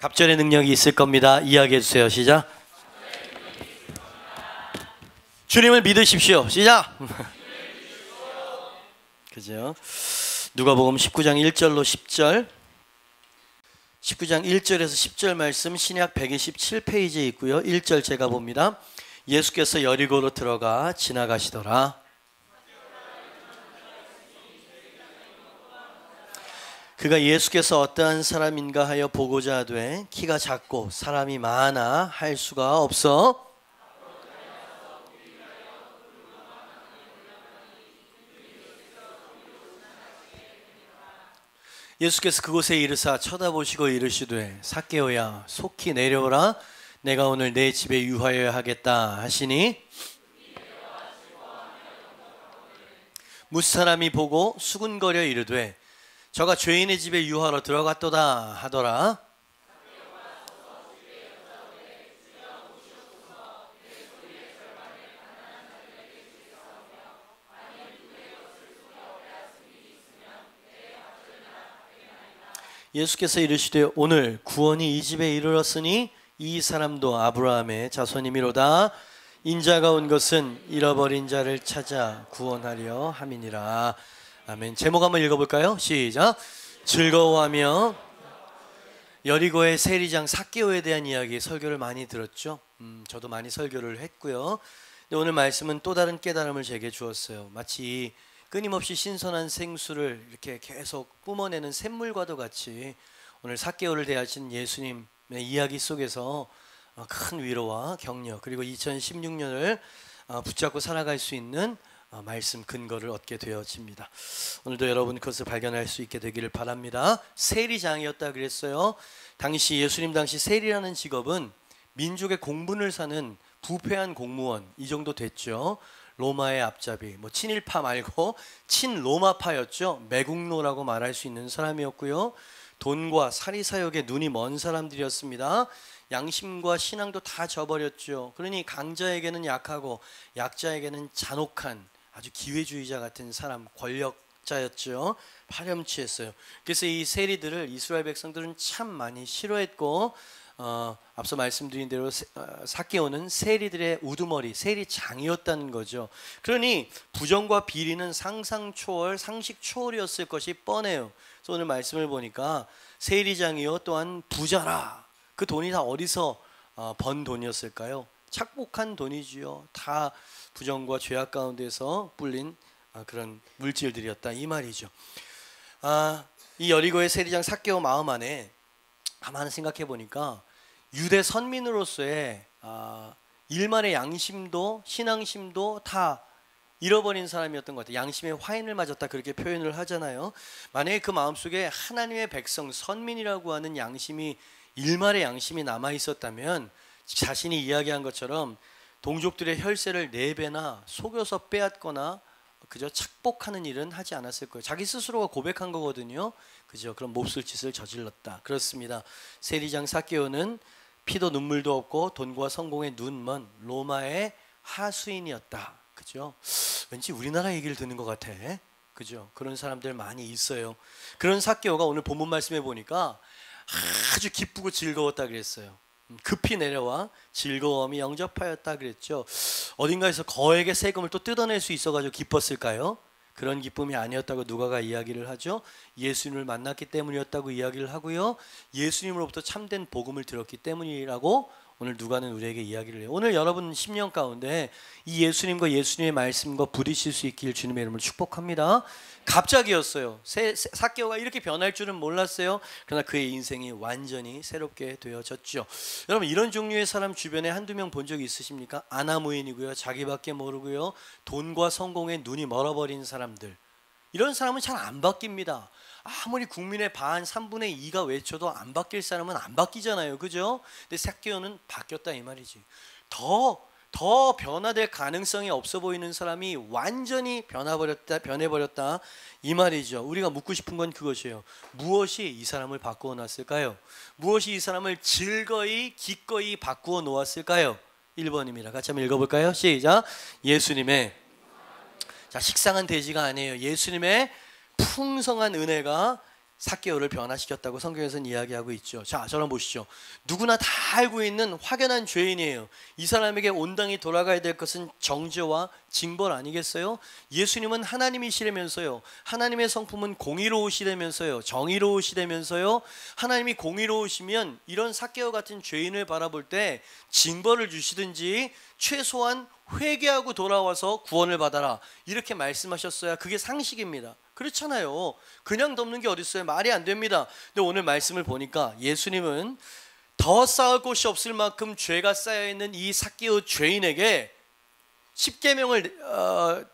갑절의 능력이 있을 겁니다. 이야기해 주세요. 시작. 주님을 믿으십시오. 시작. 그죠? 누가복음 19장 1절로 10절, 19장 1절에서 10절 말씀 신약 127페이지에 있고요. 1절 제가 봅니다. 예수께서 여리고로 들어가 지나가시더라. 그가 예수께서 어떠한 사람인가 하여 보고자 하되 키가 작고 사람이 많아 할 수가 없어 예수께서 그곳에 이르사 쳐다보시고 이르시되 삭개오야 속히 내려오라 내가 오늘 내 집에 유하여야 하겠다 하시니 무사람이 보고 수군거려 이르되 저가 죄인의 집에 유하러 들어갔도다 하더라. 예수께서 이르시되 오늘 구원이 이 집에 이르렀으니 이 사람도 아브라함의 자손이미로다. 인자가 온 것은 잃어버린 자를 찾아 구원하려 함이니라. 아멘. 제목 한번 읽어볼까요? 시작. 즐거워하며. 여리고의 세리장 삭개오에 대한 이야기 설교를 많이 들었죠. 저도 많이 설교를 했고요. 근데 오늘 말씀은 또 다른 깨달음을 제게 주었어요. 마치 끊임없이 신선한 생수를 이렇게 계속 뿜어내는 샘물과도 같이 오늘 삭개오를 대하신 예수님의 이야기 속에서 큰 위로와 격려 그리고 2016년을 붙잡고 살아갈 수 있는 말씀 근거를 얻게 되어집니다. 오늘도 여러분 그것을 발견할 수 있게 되기를 바랍니다. 세리장이었다 그랬어요. 당시 예수님 당시 세리라는 직업은 민족의 공분을 사는 부패한 공무원 이 정도 됐죠. 로마의 앞잡이, 친일파 말고 친로마파였죠. 매국노라고 말할 수 있는 사람이었고요. 돈과 사리사욕에 눈이 먼 사람들이었습니다. 양심과 신앙도 다 저버렸죠. 그러니 강자에게는 약하고 약자에게는 잔혹한 아주 기회주의자 같은 사람, 권력자였죠. 파렴치했어요. 그래서 이 세리들을 이스라엘 백성들은 참 많이 싫어했고 앞서 말씀드린 대로 삭개오는 세리들의 우두머리, 세리장이었다는 거죠. 그러니 부정과 비리는 상상 초월, 상식 초월이었을 것이 뻔해요. 그래서 오늘 말씀을 보니까 세리장이요 또한 부자라. 그 돈이 다 어디서 번 돈이었을까요? 착복한 돈이지요. 다 부정과 죄악 가운데서 불린 그런 물질들이었다 이 말이죠. 이 여리고의 세리장 삭개오 마음 안에 가만히 생각해 보니까 유대 선민으로서의 일말의 양심도 신앙심도 다 잃어버린 사람이었던 것 같아요. 양심의 화인을 맞았다 그렇게 표현을 하잖아요. 만약에 그 마음속에 하나님의 백성 선민이라고 하는 양심이 일말의 양심이 남아 있었다면 자신이 이야기한 것처럼 동족들의 혈세를 4배나 속여서 빼앗거나 그저 착복하는 일은 하지 않았을 거예요. 자기 스스로가 고백한 거거든요. 그죠? 그런 몹쓸 짓을 저질렀다. 그렇습니다. 세리장 삭개오는 피도 눈물도 없고 돈과 성공에 눈먼 로마의 하수인이었다. 그죠? 왠지 우리나라 얘기를 듣는 것 같아. 그죠? 그런 사람들 많이 있어요. 그런 삭개오가 오늘 본문 말씀해 보니까 아주 기쁘고 즐거웠다 그랬어요. 급히 내려와 즐거움이 영접하였다 그랬죠. 어딘가에서 거액의 세금을 또 뜯어낼 수 있어가지고 기뻤을까요? 그런 기쁨이 아니었다고 누가가 이야기를 하죠. 예수님을 만났기 때문이었다고 이야기를 하고요. 예수님으로부터 참된 복음을 들었기 때문이라고 오늘 누가는 우리에게 이야기를 해요. 오늘 여러분 심령 가운데 이 예수님과 예수님의 말씀과 부딪힐 수 있길 주님의 이름으로 축복합니다. 갑자기였어요. 삭개오가 이렇게 변할 줄은 몰랐어요. 그러나 그의 인생이 완전히 새롭게 되어졌죠. 여러분 이런 종류의 사람 주변에 한두 명 본 적 있으십니까? 아나무인이고요. 자기밖에 모르고요. 돈과 성공에 눈이 멀어버린 사람들. 이런 사람은 잘 안 바뀝니다. 아무리 국민의 반 3분의 2가 외쳐도 안 바뀔 사람은 안 바뀌잖아요. 그죠? 근데 삭개오는 바뀌었다 이 말이지. 더 변화될 가능성이 없어 보이는 사람이 완전히 변해버렸다 이 말이죠. 우리가 묻고 싶은 건 그것이에요. 무엇이 이 사람을 바꾸어 놨을까요? 무엇이 이 사람을 즐거이 기꺼이 바꾸어 놓았을까요? 1번입니다. 같이 한번 읽어볼까요? 시작. 예수님의 식상한 돼지가 아니에요. 예수님의 풍성한 은혜가 삭개오를 변화시켰다고 성경에서는 이야기하고 있죠. 자, 저랑 보시죠. 누구나 다 알고 있는 확연한 죄인이에요. 이 사람에게 온당히 돌아가야 될 것은 정죄와 징벌 아니겠어요? 예수님은 하나님이시라면서요. 하나님의 성품은 공의로우시라면서요. 정의로우시라면서요. 하나님이 공의로우시면 이런 삭개오 같은 죄인을 바라볼 때 징벌을 주시든지 최소한 회개하고 돌아와서 구원을 받아라, 이렇게 말씀하셨어야 그게 상식입니다. 그렇잖아요. 그냥 덮는 게 어디 있어요? 말이 안 됩니다. 근데 오늘 말씀을 보니까 예수님은 더 쌓을 곳이 없을 만큼 죄가 쌓여있는 이 삭개오 죄인에게 십계명을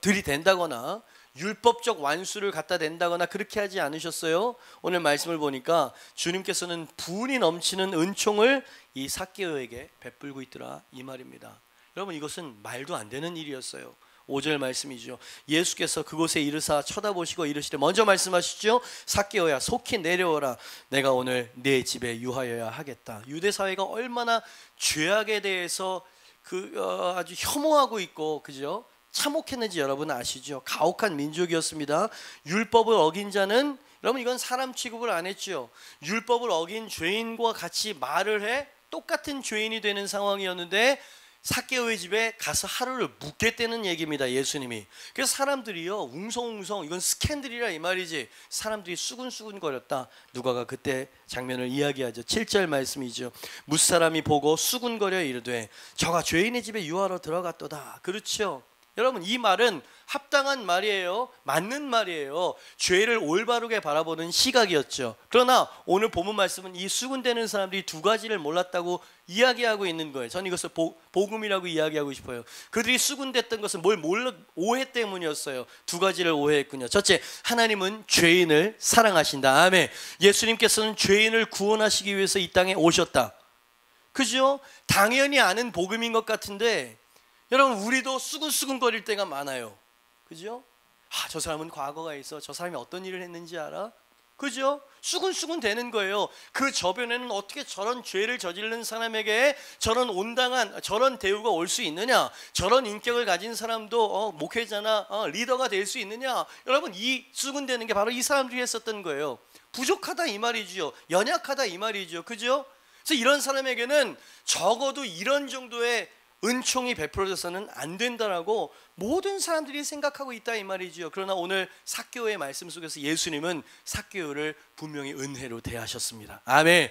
들이댄다거나 율법적 완수를 갖다 댄다거나 그렇게 하지 않으셨어요. 오늘 말씀을 보니까 주님께서는 분이 넘치는 은총을 이 삭개오에게 베풀고 있더라, 이 말입니다. 여러분, 이것은 말도 안 되는 일이었어요. 5절 말씀이죠. 예수께서 그곳에 이르사 쳐다보시고 이르시되, 먼저 말씀하시죠. 삭개오야, 속히 내려오라. 내가 오늘 내 집에 유하여야 하겠다. 유대 사회가 얼마나 죄악에 대해서 아주 혐오하고 있고, 그죠? 참혹했는지 여러분 아시죠? 가혹한 민족이었습니다. 율법을 어긴 자는, 여러분 이건 사람 취급을 안 했죠. 율법을 어긴 죄인과 같이 말을 해 똑같은 죄인이 되는 상황이었는데 삭개오의 집에 가서 하루를 묵겠다는 얘기입니다, 예수님이. 그래서 사람들이요, 웅성웅성, 이건 스캔들이라 이 말이지, 사람들이 수군수군거렸다. 누가가 그때 장면을 이야기하죠. 7절 말씀이죠. 무사람이 보고 수군거려 이르되 저가 죄인의 집에 유하러 들어갔도다. 그렇죠. 여러분, 이 말은 합당한 말이에요. 맞는 말이에요. 죄를 올바르게 바라보는 시각이었죠. 그러나 오늘 본문 말씀은 이 수군대는 사람들이 두 가지를 몰랐다고 이야기하고 있는 거예요. 저는 이것을 복음이라고 이야기하고 싶어요. 그들이 수군댔던 것은 오해 때문이었어요. 두 가지를 오해했군요. 첫째, 하나님은 죄인을 사랑하신다. 아멘. 예수님께서는 죄인을 구원하시기 위해서 이 땅에 오셨다. 그죠? 당연히 아는 복음인 것 같은데 여러분, 우리도 수근수근거릴 때가 많아요. 그죠? 저 사람은 과거가 있어. 저 사람이 어떤 일을 했는지 알아? 그죠? 수근수근 되는 거예요. 그 저변에는 어떻게 저런 죄를 저지르는 사람에게 저런 온당한, 저런 대우가 올 수 있느냐? 저런 인격을 가진 사람도 목회자나 리더가 될 수 있느냐? 여러분, 이 수근되는 게 바로 이 사람들이 했었던 거예요. 부족하다 이 말이죠. 연약하다 이 말이죠. 그죠? 그래서 이런 사람에게는 적어도 이런 정도의 은총이 베풀어져서는 안 된다라고 모든 사람들이 생각하고 있다 이 말이죠. 그러나 오늘 삭개오의 말씀 속에서 예수님은 삭개오를 분명히 은혜로 대하셨습니다. 아멘.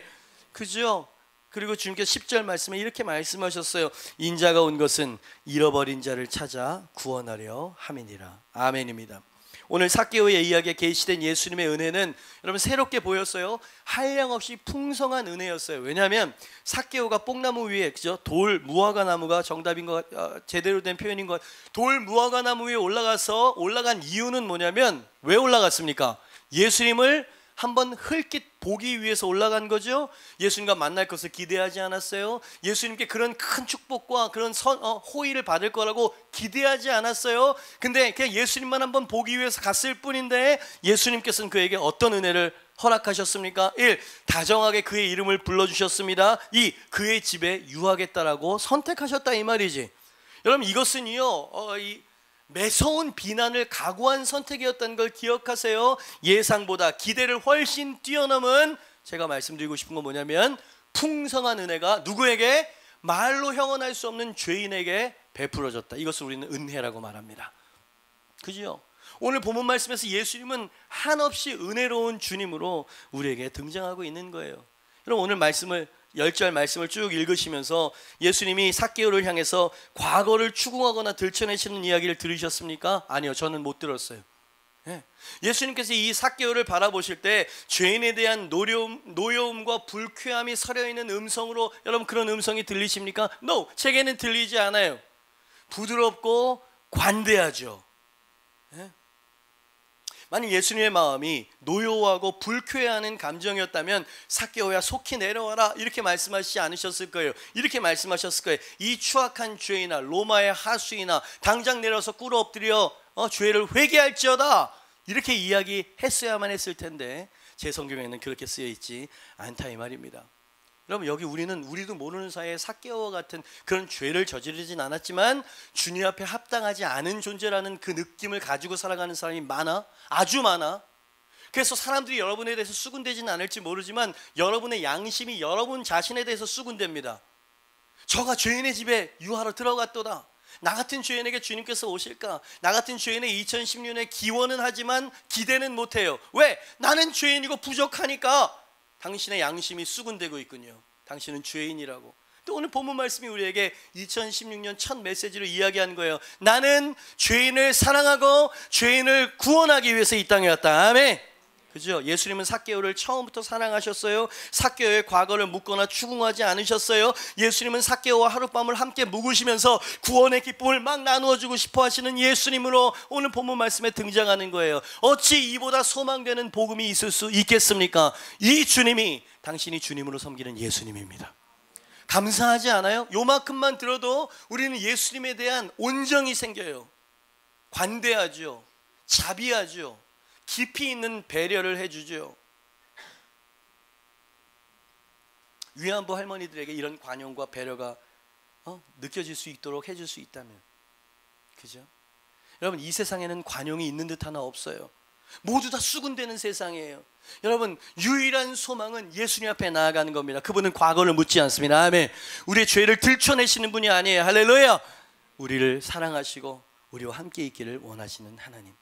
그죠? 그리고 주님께서 10절 말씀에 이렇게 말씀하셨어요. 인자가 온 것은 잃어버린 자를 찾아 구원하려 함이니라. 아멘입니다. 오늘 삭개오의 이야기에 계시된 예수님의 은혜는 여러분 새롭게 보였어요. 한량없이 풍성한 은혜였어요. 왜냐하면 삭개오가 뽕나무 위에, 그죠? 돌 무화과 나무가 정답인 것, 제대로 된 표현인 것. 돌 무화과 나무 위에 올라간 이유는 뭐냐면, 왜 올라갔습니까? 예수님을 한번 흘낏 보기 위해서 올라간 거죠. 예수님과 만날 것을 기대하지 않았어요. 예수님께 그런 큰 축복과 그런 호의를 받을 거라고 기대하지 않았어요. 근데 그냥 예수님만 한번 보기 위해서 갔을 뿐인데 예수님께서는 그에게 어떤 은혜를 허락하셨습니까? 1. 다정하게 그의 이름을 불러주셨습니다. 2. 그의 집에 유하겠다라고 선택하셨다 이 말이지. 여러분, 이것은요, 매서운 비난을 각오한 선택이었다는 걸 기억하세요. 예상보다 기대를 훨씬 뛰어넘은, 제가 말씀드리고 싶은 건 뭐냐면, 풍성한 은혜가 누구에게? 말로 형언할 수 없는 죄인에게 베풀어졌다. 이것을 우리는 은혜라고 말합니다. 그죠? 오늘 본문 말씀에서 예수님은 한없이 은혜로운 주님으로 우리에게 등장하고 있는 거예요. 여러분, 오늘 말씀을 10절 말씀을 쭉 읽으시면서 예수님이 삭개오를 향해서 과거를 추궁하거나 들춰내시는 이야기를 들으셨습니까? 아니요, 저는 못 들었어요. 예수님께서 이 삭개오를 바라보실 때 죄인에 대한 노여움과 불쾌함이 서려있는 음성으로, 여러분 그런 음성이 들리십니까? No, 제게는 들리지 않아요. 부드럽고 관대하죠. 만약 예수님의 마음이 노여워하고 불쾌해하는 감정이었다면 삭개오야, 속히 내려와라, 이렇게 말씀하시지 않으셨을 거예요. 이렇게 말씀하셨을 거예요. 이 추악한 죄인아, 로마의 하수인아, 당장 내려서 꿇어 엎드려 죄를 회개할지어다, 이렇게 이야기했어야만 했을 텐데 제 성경에는 그렇게 쓰여 있지 않다 이 말입니다. 여러분, 여기 우리도 모르는 사이에 삭개오와 같은 그런 죄를 저지르진 않았지만 주님 앞에 합당하지 않은 존재라는 그 느낌을 가지고 살아가는 사람이 많아, 아주 많아. 그래서 사람들이 여러분에 대해서 수군대지는 않을지 모르지만 여러분의 양심이 여러분 자신에 대해서 수군댑니다. 저가 죄인의 집에 유하러 들어갔도다. 나 같은 죄인에게 주님께서 오실까? 나 같은 죄인의 2016년에 기원은 하지만 기대는 못해요. 왜? 나는 죄인이고 부족하니까. 당신의 양심이 수군대고 있군요. 당신은 죄인이라고. 또 오늘 본문 말씀이 우리에게 2016년 첫 메시지로 이야기한 거예요. 나는 죄인을 사랑하고 죄인을 구원하기 위해서 이 땅에 왔다. 아멘. 그죠? 예수님은 삭개오를 처음부터 사랑하셨어요. 삭개오의 과거를 묻거나 추궁하지 않으셨어요. 예수님은 삭개오와 하룻밤을 함께 묵으시면서 구원의 기쁨을 막 나누어주고 싶어 하시는 예수님으로 오늘 본문 말씀에 등장하는 거예요. 어찌 이보다 소망되는 복음이 있을 수 있겠습니까? 이 주님이 당신이 주님으로 섬기는 예수님입니다. 감사하지 않아요? 요만큼만 들어도 우리는 예수님에 대한 온정이 생겨요. 관대하죠. 자비하죠. 깊이 있는 배려를 해주죠. 위안부 할머니들에게 이런 관용과 배려가 느껴질 수 있도록 해줄 수 있다면, 그죠? 여러분, 이 세상에는 관용이 있는 듯 하나 없어요. 모두 다 수군대는 세상이에요. 여러분, 유일한 소망은 예수님 앞에 나아가는 겁니다. 그분은 과거를 묻지 않습니다. 아멘. 우리의 죄를 들춰내시는 분이 아니에요. 할렐루야. 우리를 사랑하시고 우리와 함께 있기를 원하시는 하나님.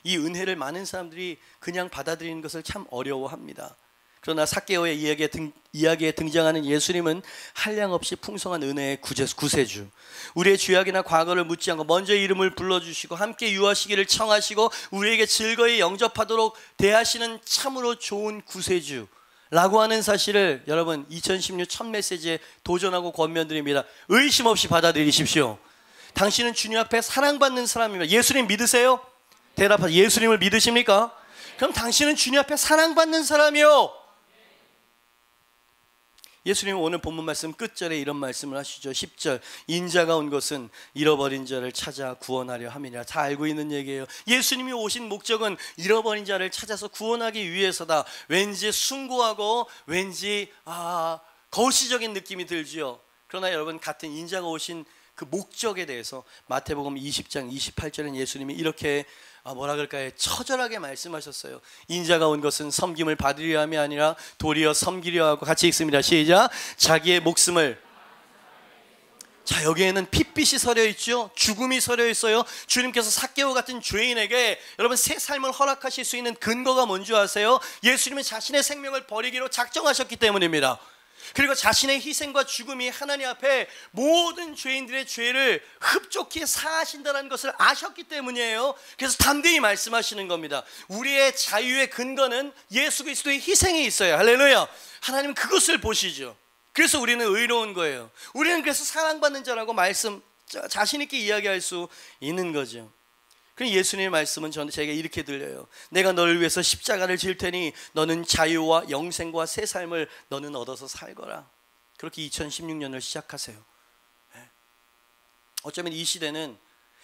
이 은혜를 많은 사람들이 그냥 받아들이는 것을 참 어려워합니다. 그러나 삭개오의 이야기에 등장하는 예수님은 한량없이 풍성한 은혜의 구세주, 우리의 죄악이나 과거를 묻지 않고 먼저 이름을 불러주시고 함께 유하시기를 청하시고 우리에게 즐거이 영접하도록 대하시는 참으로 좋은 구세주라고 하는 사실을 여러분 2016 첫 메시지에 도전하고 권면드립니다. 의심 없이 받아들이십시오. 당신은 주님 앞에 사랑받는 사람입니다. 예수님 믿으세요? 대답하세요. 예수님을 믿으십니까? 그럼 당신은 주님 앞에 사랑받는 사람이요. 예수님은 오늘 본문 말씀 끝절에 이런 말씀을 하시죠. 10절, 인자가 온 것은 잃어버린 자를 찾아 구원하려 함이라. 다 알고 있는 얘기예요. 예수님이 오신 목적은 잃어버린 자를 찾아서 구원하기 위해서다. 왠지 숭고하고 왠지 거시적인 느낌이 들지요. 그러나 여러분, 같은 인자가 오신 그 목적에 대해서 마태복음 20장 28절엔 예수님이 이렇게 뭐라 그럴까요? 처절하게 말씀하셨어요. 인자가 온 것은 섬김을 받으려 함이 아니라 도리어 섬기려 하고. 같이 읽습니다. 시작. 자기의 목숨을. 자, 여기에는 핏빛이 서려 있죠. 죽음이 서려 있어요. 주님께서 삭개오 같은 죄인에게 여러분 새 삶을 허락하실 수 있는 근거가 뭔지 아세요? 예수님은 자신의 생명을 버리기로 작정하셨기 때문입니다. 그리고 자신의 희생과 죽음이 하나님 앞에 모든 죄인들의 죄를 흡족히 사하신다는 것을 아셨기 때문이에요. 그래서 담대히 말씀하시는 겁니다. 우리의 자유의 근거는 예수 그리스도의 희생이 있어요. 할렐루야. 하나님은 그것을 보시죠. 그래서 우리는 의로운 거예요. 우리는 그래서 사랑받는 자라고 자신 있게 이야기할 수 있는 거죠. 그 예수님의 말씀은 제게 이렇게 들려요. 내가 너를 위해서 십자가를 질 테니 너는 자유와 영생과 새 삶을 너는 얻어서 살거라. 그렇게 2016년을 시작하세요. 어쩌면 이 시대는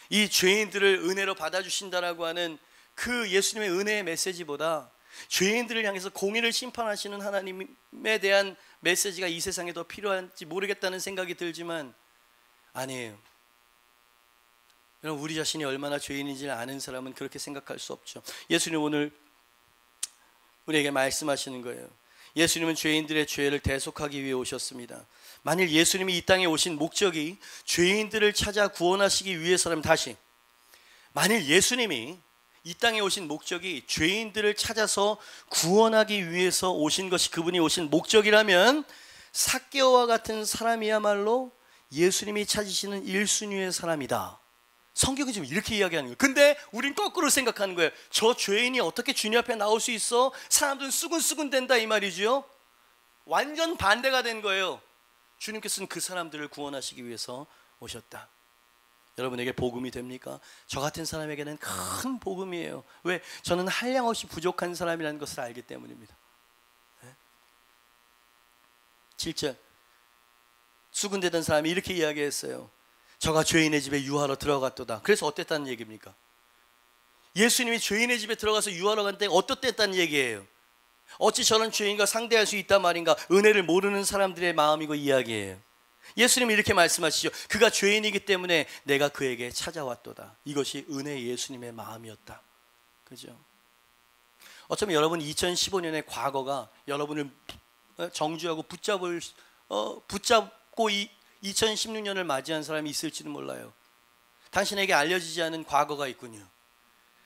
이 죄인들을 은혜로 받아주신다라고 하는 그 예수님의 은혜의 메시지보다 죄인들을 향해서 공의를 심판하시는 하나님에 대한 메시지가 이 세상에 더 필요한지 모르겠다는 생각이 들지만 아니에요. 여러분, 우리 자신이 얼마나 죄인인지를 아는 사람은 그렇게 생각할 수 없죠. 예수님 오늘 우리에게 말씀하시는 거예요. 예수님은 죄인들의 죄를 대속하기 위해 오셨습니다. 만일 예수님이 이 땅에 오신 목적이 죄인들을 찾아 구원하시기 위해서라면, 다시 만일 예수님이 이 땅에 오신 목적이 죄인들을 찾아서 구원하기 위해서 오신 것이 그분이 오신 목적이라면 삭개오와 같은 사람이야말로 예수님이 찾으시는 1순위의 사람이다. 성경이 지금 이렇게 이야기하는 거예요. 근데 우린 거꾸로 생각하는 거예요. 저 죄인이 어떻게 주님 앞에 나올 수 있어? 사람들은 수근수근 된다 이 말이죠. 완전 반대가 된 거예요. 주님께서는 그 사람들을 구원하시기 위해서 오셨다. 여러분에게 복음이 됩니까? 저 같은 사람에게는 큰 복음이에요. 왜? 저는 한량없이 부족한 사람이라는 것을 알기 때문입니다. 7절, 수군대던 사람이 이렇게 이야기했어요. 저가 죄인의 집에 유하러 들어갔도다. 그래서 어땠다는 얘기입니까? 예수님이 죄인의 집에 들어가서 유하러 간 때 어떻댔다는 얘기예요? 어찌 저런 죄인과 상대할 수 있단 말인가? 은혜를 모르는 사람들의 마음이고 이야기예요. 예수님이 이렇게 말씀하시죠. 그가 죄인이기 때문에 내가 그에게 찾아왔도다. 이것이 은혜 예수님의 마음이었다. 그죠? 어쩌면 여러분 2015년의 과거가 여러분을 정죄하고 붙잡고 이 2016년을 맞이한 사람이 있을지는 몰라요. 당신에게 알려지지 않은 과거가 있군요.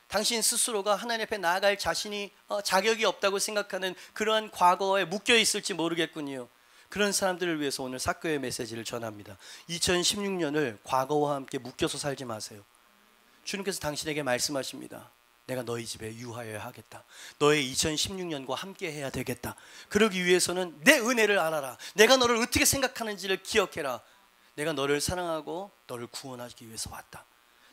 당신 스스로가 하나님 앞에 나아갈 자신이 자격이 없다고 생각하는 그러한 과거에 묶여 있을지 모르겠군요. 그런 사람들을 위해서 오늘 사교의 메시지를 전합니다. 2016년을 과거와 함께 묶여서 살지 마세요. 주님께서 당신에게 말씀하십니다. 내가 너희 집에 유하여야 하겠다. 너의 2016년과 함께 해야 되겠다. 그러기 위해서는 내 은혜를 알아라. 내가 너를 어떻게 생각하는지를 기억해라. 내가 너를 사랑하고 너를 구원하기 위해서 왔다.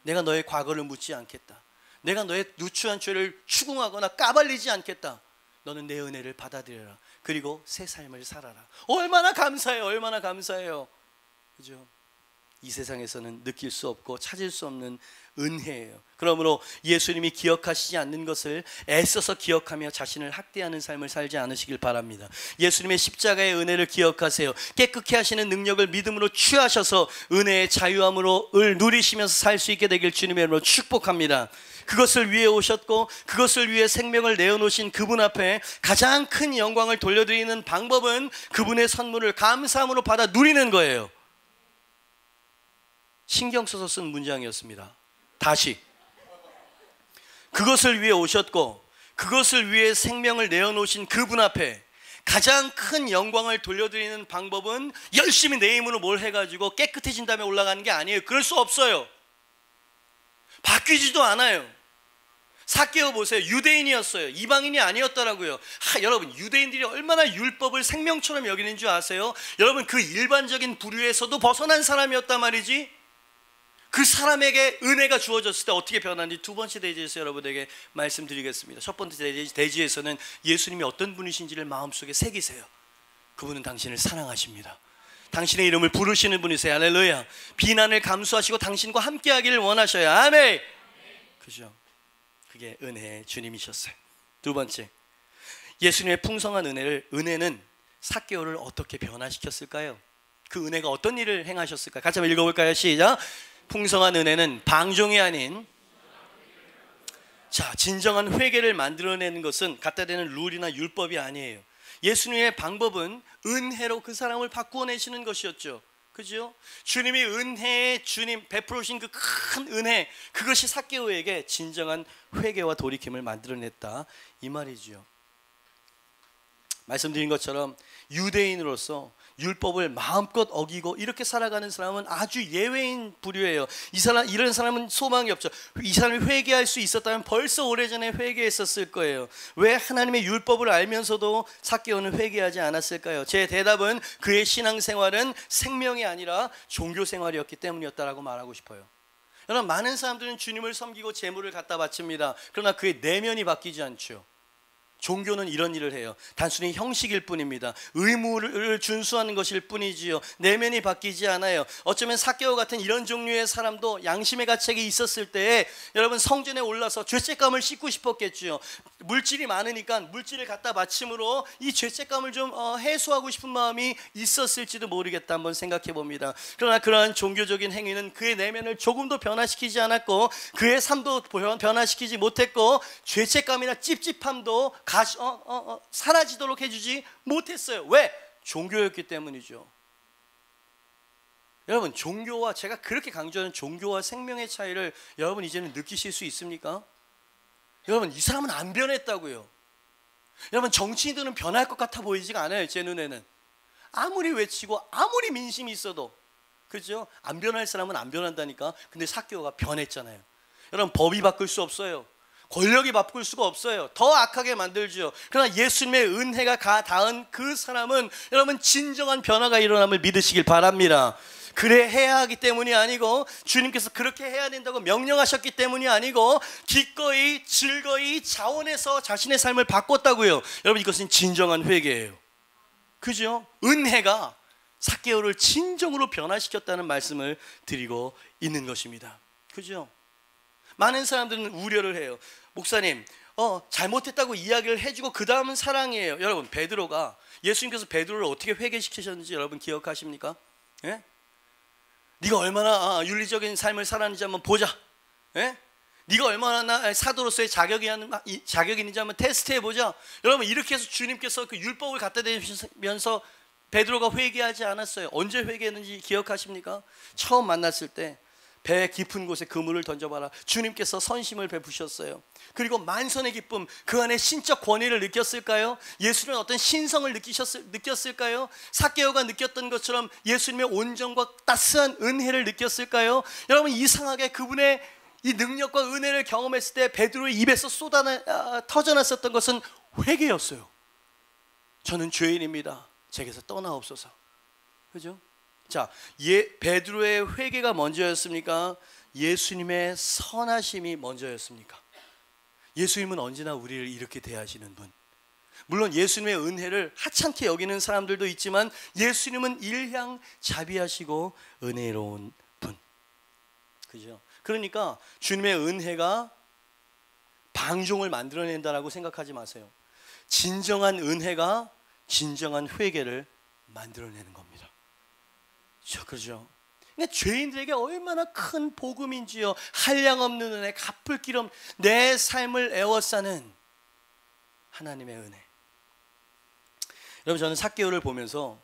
내가 너의 과거를 묻지 않겠다. 내가 너의 누추한 죄를 추궁하거나 까발리지 않겠다. 너는 내 은혜를 받아들여라. 그리고 새 삶을 살아라. 얼마나 감사해요. 얼마나 감사해요. 그죠? 이 세상에서는 느낄 수 없고 찾을 수 없는 은혜예요. 그러므로 예수님이 기억하시지 않는 것을 애써서 기억하며 자신을 학대하는 삶을 살지 않으시길 바랍니다. 예수님의 십자가의 은혜를 기억하세요. 깨끗게 하시는 능력을 믿음으로 취하셔서 은혜의 자유함을 누리시면서 살 수 있게 되길 주님의 이름으로 축복합니다. 그것을 위해 오셨고 그것을 위해 생명을 내어놓으신 그분 앞에 가장 큰 영광을 돌려드리는 방법은 그분의 선물을 감사함으로 받아 누리는 거예요. 신경 써서 쓴 문장이었습니다. 다시, 그것을 위해 오셨고 그것을 위해 생명을 내어놓으신 그분 앞에 가장 큰 영광을 돌려드리는 방법은 열심히 내 힘으로 뭘 해가지고 깨끗해진 다음에 올라가는 게 아니에요. 그럴 수 없어요. 바뀌지도 않아요. 삭개오 보세요. 유대인이었어요. 이방인이 아니었더라고요. 여러분, 유대인들이 얼마나 율법을 생명처럼 여기는 줄 아세요? 여러분, 그 일반적인 부류에서도 벗어난 사람이었단 말이지. 그 사람에게 은혜가 주어졌을 때 어떻게 변하는지 두 번째 대지에서 여러분에게 말씀드리겠습니다. 첫 번째 대지에서는 예수님이 어떤 분이신지를 마음속에 새기세요. 그분은 당신을 사랑하십니다. 당신의 이름을 부르시는 분이세요. 할렐루야. 비난을 감수하시고 당신과 함께하기를 원하셔요. 아멘. 그죠? 그게 은혜의 주님이셨어요. 두 번째, 예수님의 풍성한 은혜는 삭개오를 어떻게 변화시켰을까요? 그 은혜가 어떤 일을 행하셨을까요? 같이 한번 읽어볼까요? 시작. 풍성한 은혜는 방종이 아닌, 자, 진정한 회개를 만들어내는 것은 갖다 대는 룰이나 율법이 아니에요. 예수님의 방법은 은혜로 그 사람을 바꾸어내시는 것이었죠. 그죠? 주님이 은혜의 주님 베풀어 주신 그 큰 은혜, 그것이 삭개오에게 진정한 회개와 돌이킴을 만들어냈다, 이 말이죠. 말씀드린 것처럼 유대인으로서 율법을 마음껏 어기고 이렇게 살아가는 사람은 아주 예외인 부류예요. 이런 사람은 소망이 없죠. 이 사람이 회개할 수 있었다면 벌써 오래전에 회개했었을 거예요. 왜 하나님의 율법을 알면서도 삭개오는 회개하지 않았을까요? 제 대답은 그의 신앙생활은 생명이 아니라 종교생활이었기 때문이었다라고 말하고 싶어요. 여러분, 많은 사람들은 주님을 섬기고 제물을 갖다 바칩니다. 그러나 그의 내면이 바뀌지 않죠. 종교는 이런 일을 해요. 단순히 형식일 뿐입니다. 의무를 준수하는 것일 뿐이지요. 내면이 바뀌지 않아요. 어쩌면 삭개오 같은 이런 종류의 사람도 양심의 가책이 있었을 때에 여러분 성전에 올라서 죄책감을 씻고 싶었겠지요. 물질이 많으니까 물질을 갖다 바침으로 이 죄책감을 좀 해소하고 싶은 마음이 있었을지도 모르겠다, 한번 생각해 봅니다. 그러나 그러한 종교적인 행위는 그의 내면을 조금도 변화시키지 않았고 그의 삶도 변화시키지 못했고 죄책감이나 찝찝함도 사라지도록 해주지 못했어요. 왜? 종교였기 때문이죠. 여러분, 종교와, 제가 그렇게 강조하는 종교와 생명의 차이를 여러분 이제는 느끼실 수 있습니까? 여러분, 이 사람은 안 변했다고요. 여러분, 정치인들은 변할 것 같아 보이지가 않아요. 제 눈에는 아무리 외치고 아무리 민심이 있어도, 그죠? 안 변할 사람은 안 변한다니까. 근데 삭개오가 변했잖아요. 여러분, 법이 바꿀 수 없어요. 권력이 바꿀 수가 없어요. 더 악하게 만들죠. 그러나 예수님의 은혜가 닿은 그 사람은 여러분 진정한 변화가 일어남을 믿으시길 바랍니다. 그래 해야 하기 때문이 아니고, 주님께서 그렇게 해야 된다고 명령하셨기 때문이 아니고, 기꺼이 즐거이 자원해서 자신의 삶을 바꿨다고요. 여러분, 이것은 진정한 회개예요. 그죠? 은혜가 삭개오를 진정으로 변화시켰다는 말씀을 드리고 있는 것입니다. 그죠? 많은 사람들은 우려를 해요. 목사님, 잘못했다고 이야기를 해주고 그 다음은 사랑이에요. 여러분, 베드로가, 예수님께서 베드로를 어떻게 회개시키셨는지 여러분 기억하십니까? 예? 네가 얼마나 윤리적인 삶을 살았는지 한번 보자. 예? 네가 얼마나 사도로서의 자격이 있는지 한번 테스트해보자. 여러분, 이렇게 해서 주님께서 그 율법을 갖다 대면서 베드로가 회개하지 않았어요. 언제 회개했는지 기억하십니까? 처음 만났을 때 배 깊은 곳에 그물을 던져봐라. 주님께서 선심을 베푸셨어요. 그리고 만선의 기쁨, 그 안에 신적 권위를 느꼈을까요? 예수님은 어떤 신성을 느꼈을까요? 삭개오가 느꼈던 것처럼 예수님의 온전과 따스한 은혜를 느꼈을까요? 여러분, 이상하게 그분의 이 능력과 은혜를 경험했을 때 베드로의 입에서 터져났었던 것은 회개였어요. 저는 죄인입니다. 제게서 떠나옵소서. 그죠? 자, 베드로의 회개가 먼저였습니까? 예수님의 선하심이 먼저였습니까? 예수님은 언제나 우리를 이렇게 대하시는 분. 물론 예수님의 은혜를 하찮게 여기는 사람들도 있지만 예수님은 일향 자비하시고 은혜로운 분. 그죠? 그러니까 주님의 은혜가 방종을 만들어낸다라고 생각하지 마세요. 진정한 은혜가 진정한 회개를 만들어내는 겁니다. 그렇죠? 그러니까 죄인들에게 얼마나 큰 복음인지요. 한량없는 은혜, 갚을 길 없는 내 삶을 에워싸는 하나님의 은혜. 여러분, 저는 삭개오를 보면서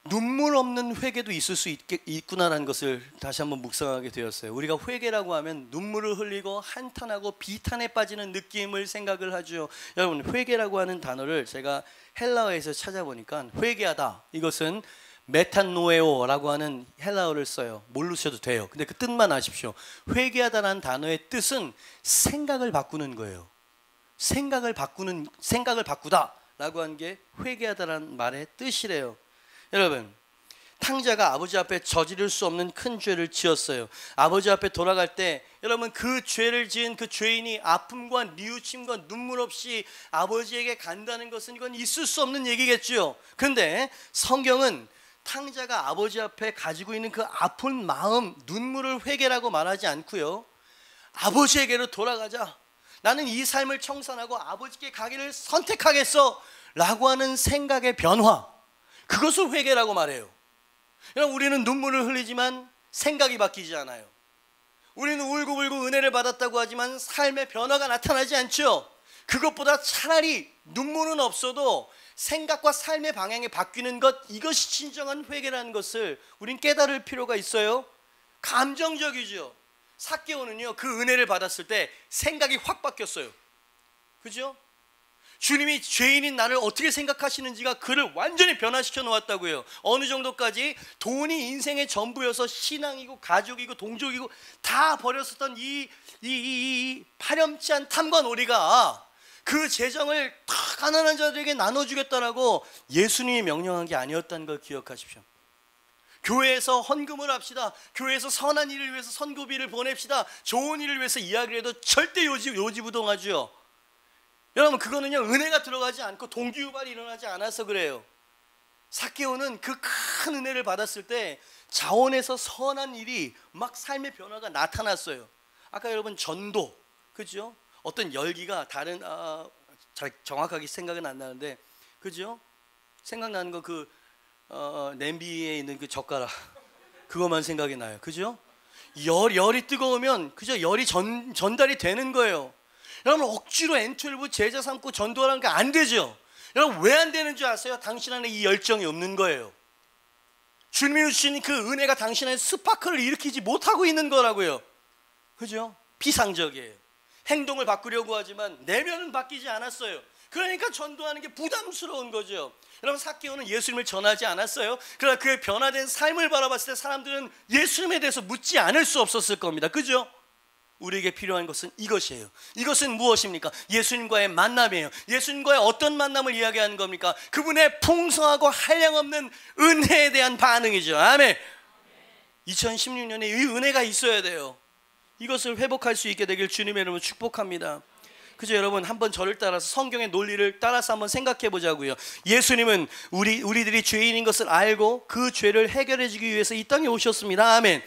눈물 없는 회개도 있을 수 있구나라는 것을 다시 한번 묵상하게 되었어요. 우리가 회개라고 하면 눈물을 흘리고 한탄하고 비탄에 빠지는 느낌을 생각을 하죠. 여러분, 회개라고 하는 단어를 제가 헬라어에서 찾아보니까 회개하다, 이것은 메탄노에오라고 하는 헬라어를 써요. 모르셔도 돼요. 근데 그 뜻만 아십시오. 회개하다라는 단어의 뜻은 생각을 바꾸는 거예요. 생각을 바꾸다라고 하는 게 회개하다라는 말의 뜻이래요. 여러분, 탕자가 아버지 앞에 저지를 수 없는 큰 죄를 지었어요. 아버지 앞에 돌아갈 때 여러분, 그 죄를 지은 그 죄인이 아픔과 뉘우침과 눈물 없이 아버지에게 간다는 것은 이건 있을 수 없는 얘기겠죠. 그런데 성경은 탕자가 아버지 앞에 가지고 있는 그 아픈 마음, 눈물을 회개라고 말하지 않고요, 아버지에게로 돌아가자, 나는 이 삶을 청산하고 아버지께 가기를 선택하겠어 라고 하는 생각의 변화, 그것을 회개라고 말해요. 여러분, 우리는 눈물을 흘리지만 생각이 바뀌지 않아요. 우리는 울고불고 은혜를 받았다고 하지만 삶의 변화가 나타나지 않죠. 그것보다 차라리 눈물은 없어도 생각과 삶의 방향이 바뀌는 것, 이것이 진정한 회개라는 것을 우린 깨달을 필요가 있어요. 감정적이죠. 삭개오는요, 그 은혜를 받았을 때 생각이 확 바뀌었어요. 그죠? 주님이 죄인인 나를 어떻게 생각하시는지가 그를 완전히 변화시켜 놓았다고요. 어느 정도까지? 돈이 인생의 전부여서 신앙이고 가족이고 동족이고 다 버렸었던 이 파렴치한 탐과 놀이가 그 재정을 다 가난한 자들에게 나눠주겠다라고 예수님이 명령한 게 아니었다는 걸 기억하십시오. 교회에서 헌금을 합시다. 교회에서 선한 일을 위해서 선고비를 보냅시다. 좋은 일을 위해서 이야기를 해도 절대 요지부동하죠. 여러분, 그거는요, 은혜가 들어가지 않고 동기유발이 일어나지 않아서 그래요. 삭개오는 그 큰 은혜를 받았을 때 자원에서 선한 일이 막 삶의 변화가 나타났어요. 아까 여러분 전도, 그죠? 어떤 열기가 다른 잘 정확하게 생각은 안 나는데, 그죠? 생각나는 거 냄비에 있는 그 젓가락, 그것만 생각이 나요. 그죠? 열이 뜨거우면 그죠? 열이 전달이 되는 거예요. 여러분, 억지로 N12 제자 삼고 전도하는 게 안 되죠. 여러분, 왜 안 되는 줄 아세요? 당신 안에 이 열정이 없는 거예요. 주님이 주신 그 은혜가 당신 안에 스파크를 일으키지 못하고 있는 거라고요. 그죠? 비상적이에요. 행동을 바꾸려고 하지만 내면은 바뀌지 않았어요. 그러니까 전도하는 게 부담스러운 거죠. 여러분, 삭개오는 예수님을 전하지 않았어요. 그러나 그의 변화된 삶을 바라봤을 때 사람들은 예수님에 대해서 묻지 않을 수 없었을 겁니다. 그죠? 우리에게 필요한 것은 이것이에요. 이것은 무엇입니까? 예수님과의 만남이에요. 예수님과의 어떤 만남을 이야기하는 겁니까? 그분의 풍성하고 한량없는 은혜에 대한 반응이죠. 아멘. 2016년에 이 은혜가 있어야 돼요. 이것을 회복할 수 있게 되길 주님의 이름으로 축복합니다. 그죠? 여러분, 한번 저를 따라서 성경의 논리를 따라서 한번 생각해 보자고요. 예수님은 우리들이 죄인인 것을 알고 그 죄를 해결해 주기 위해서 이 땅에 오셨습니다. 아멘.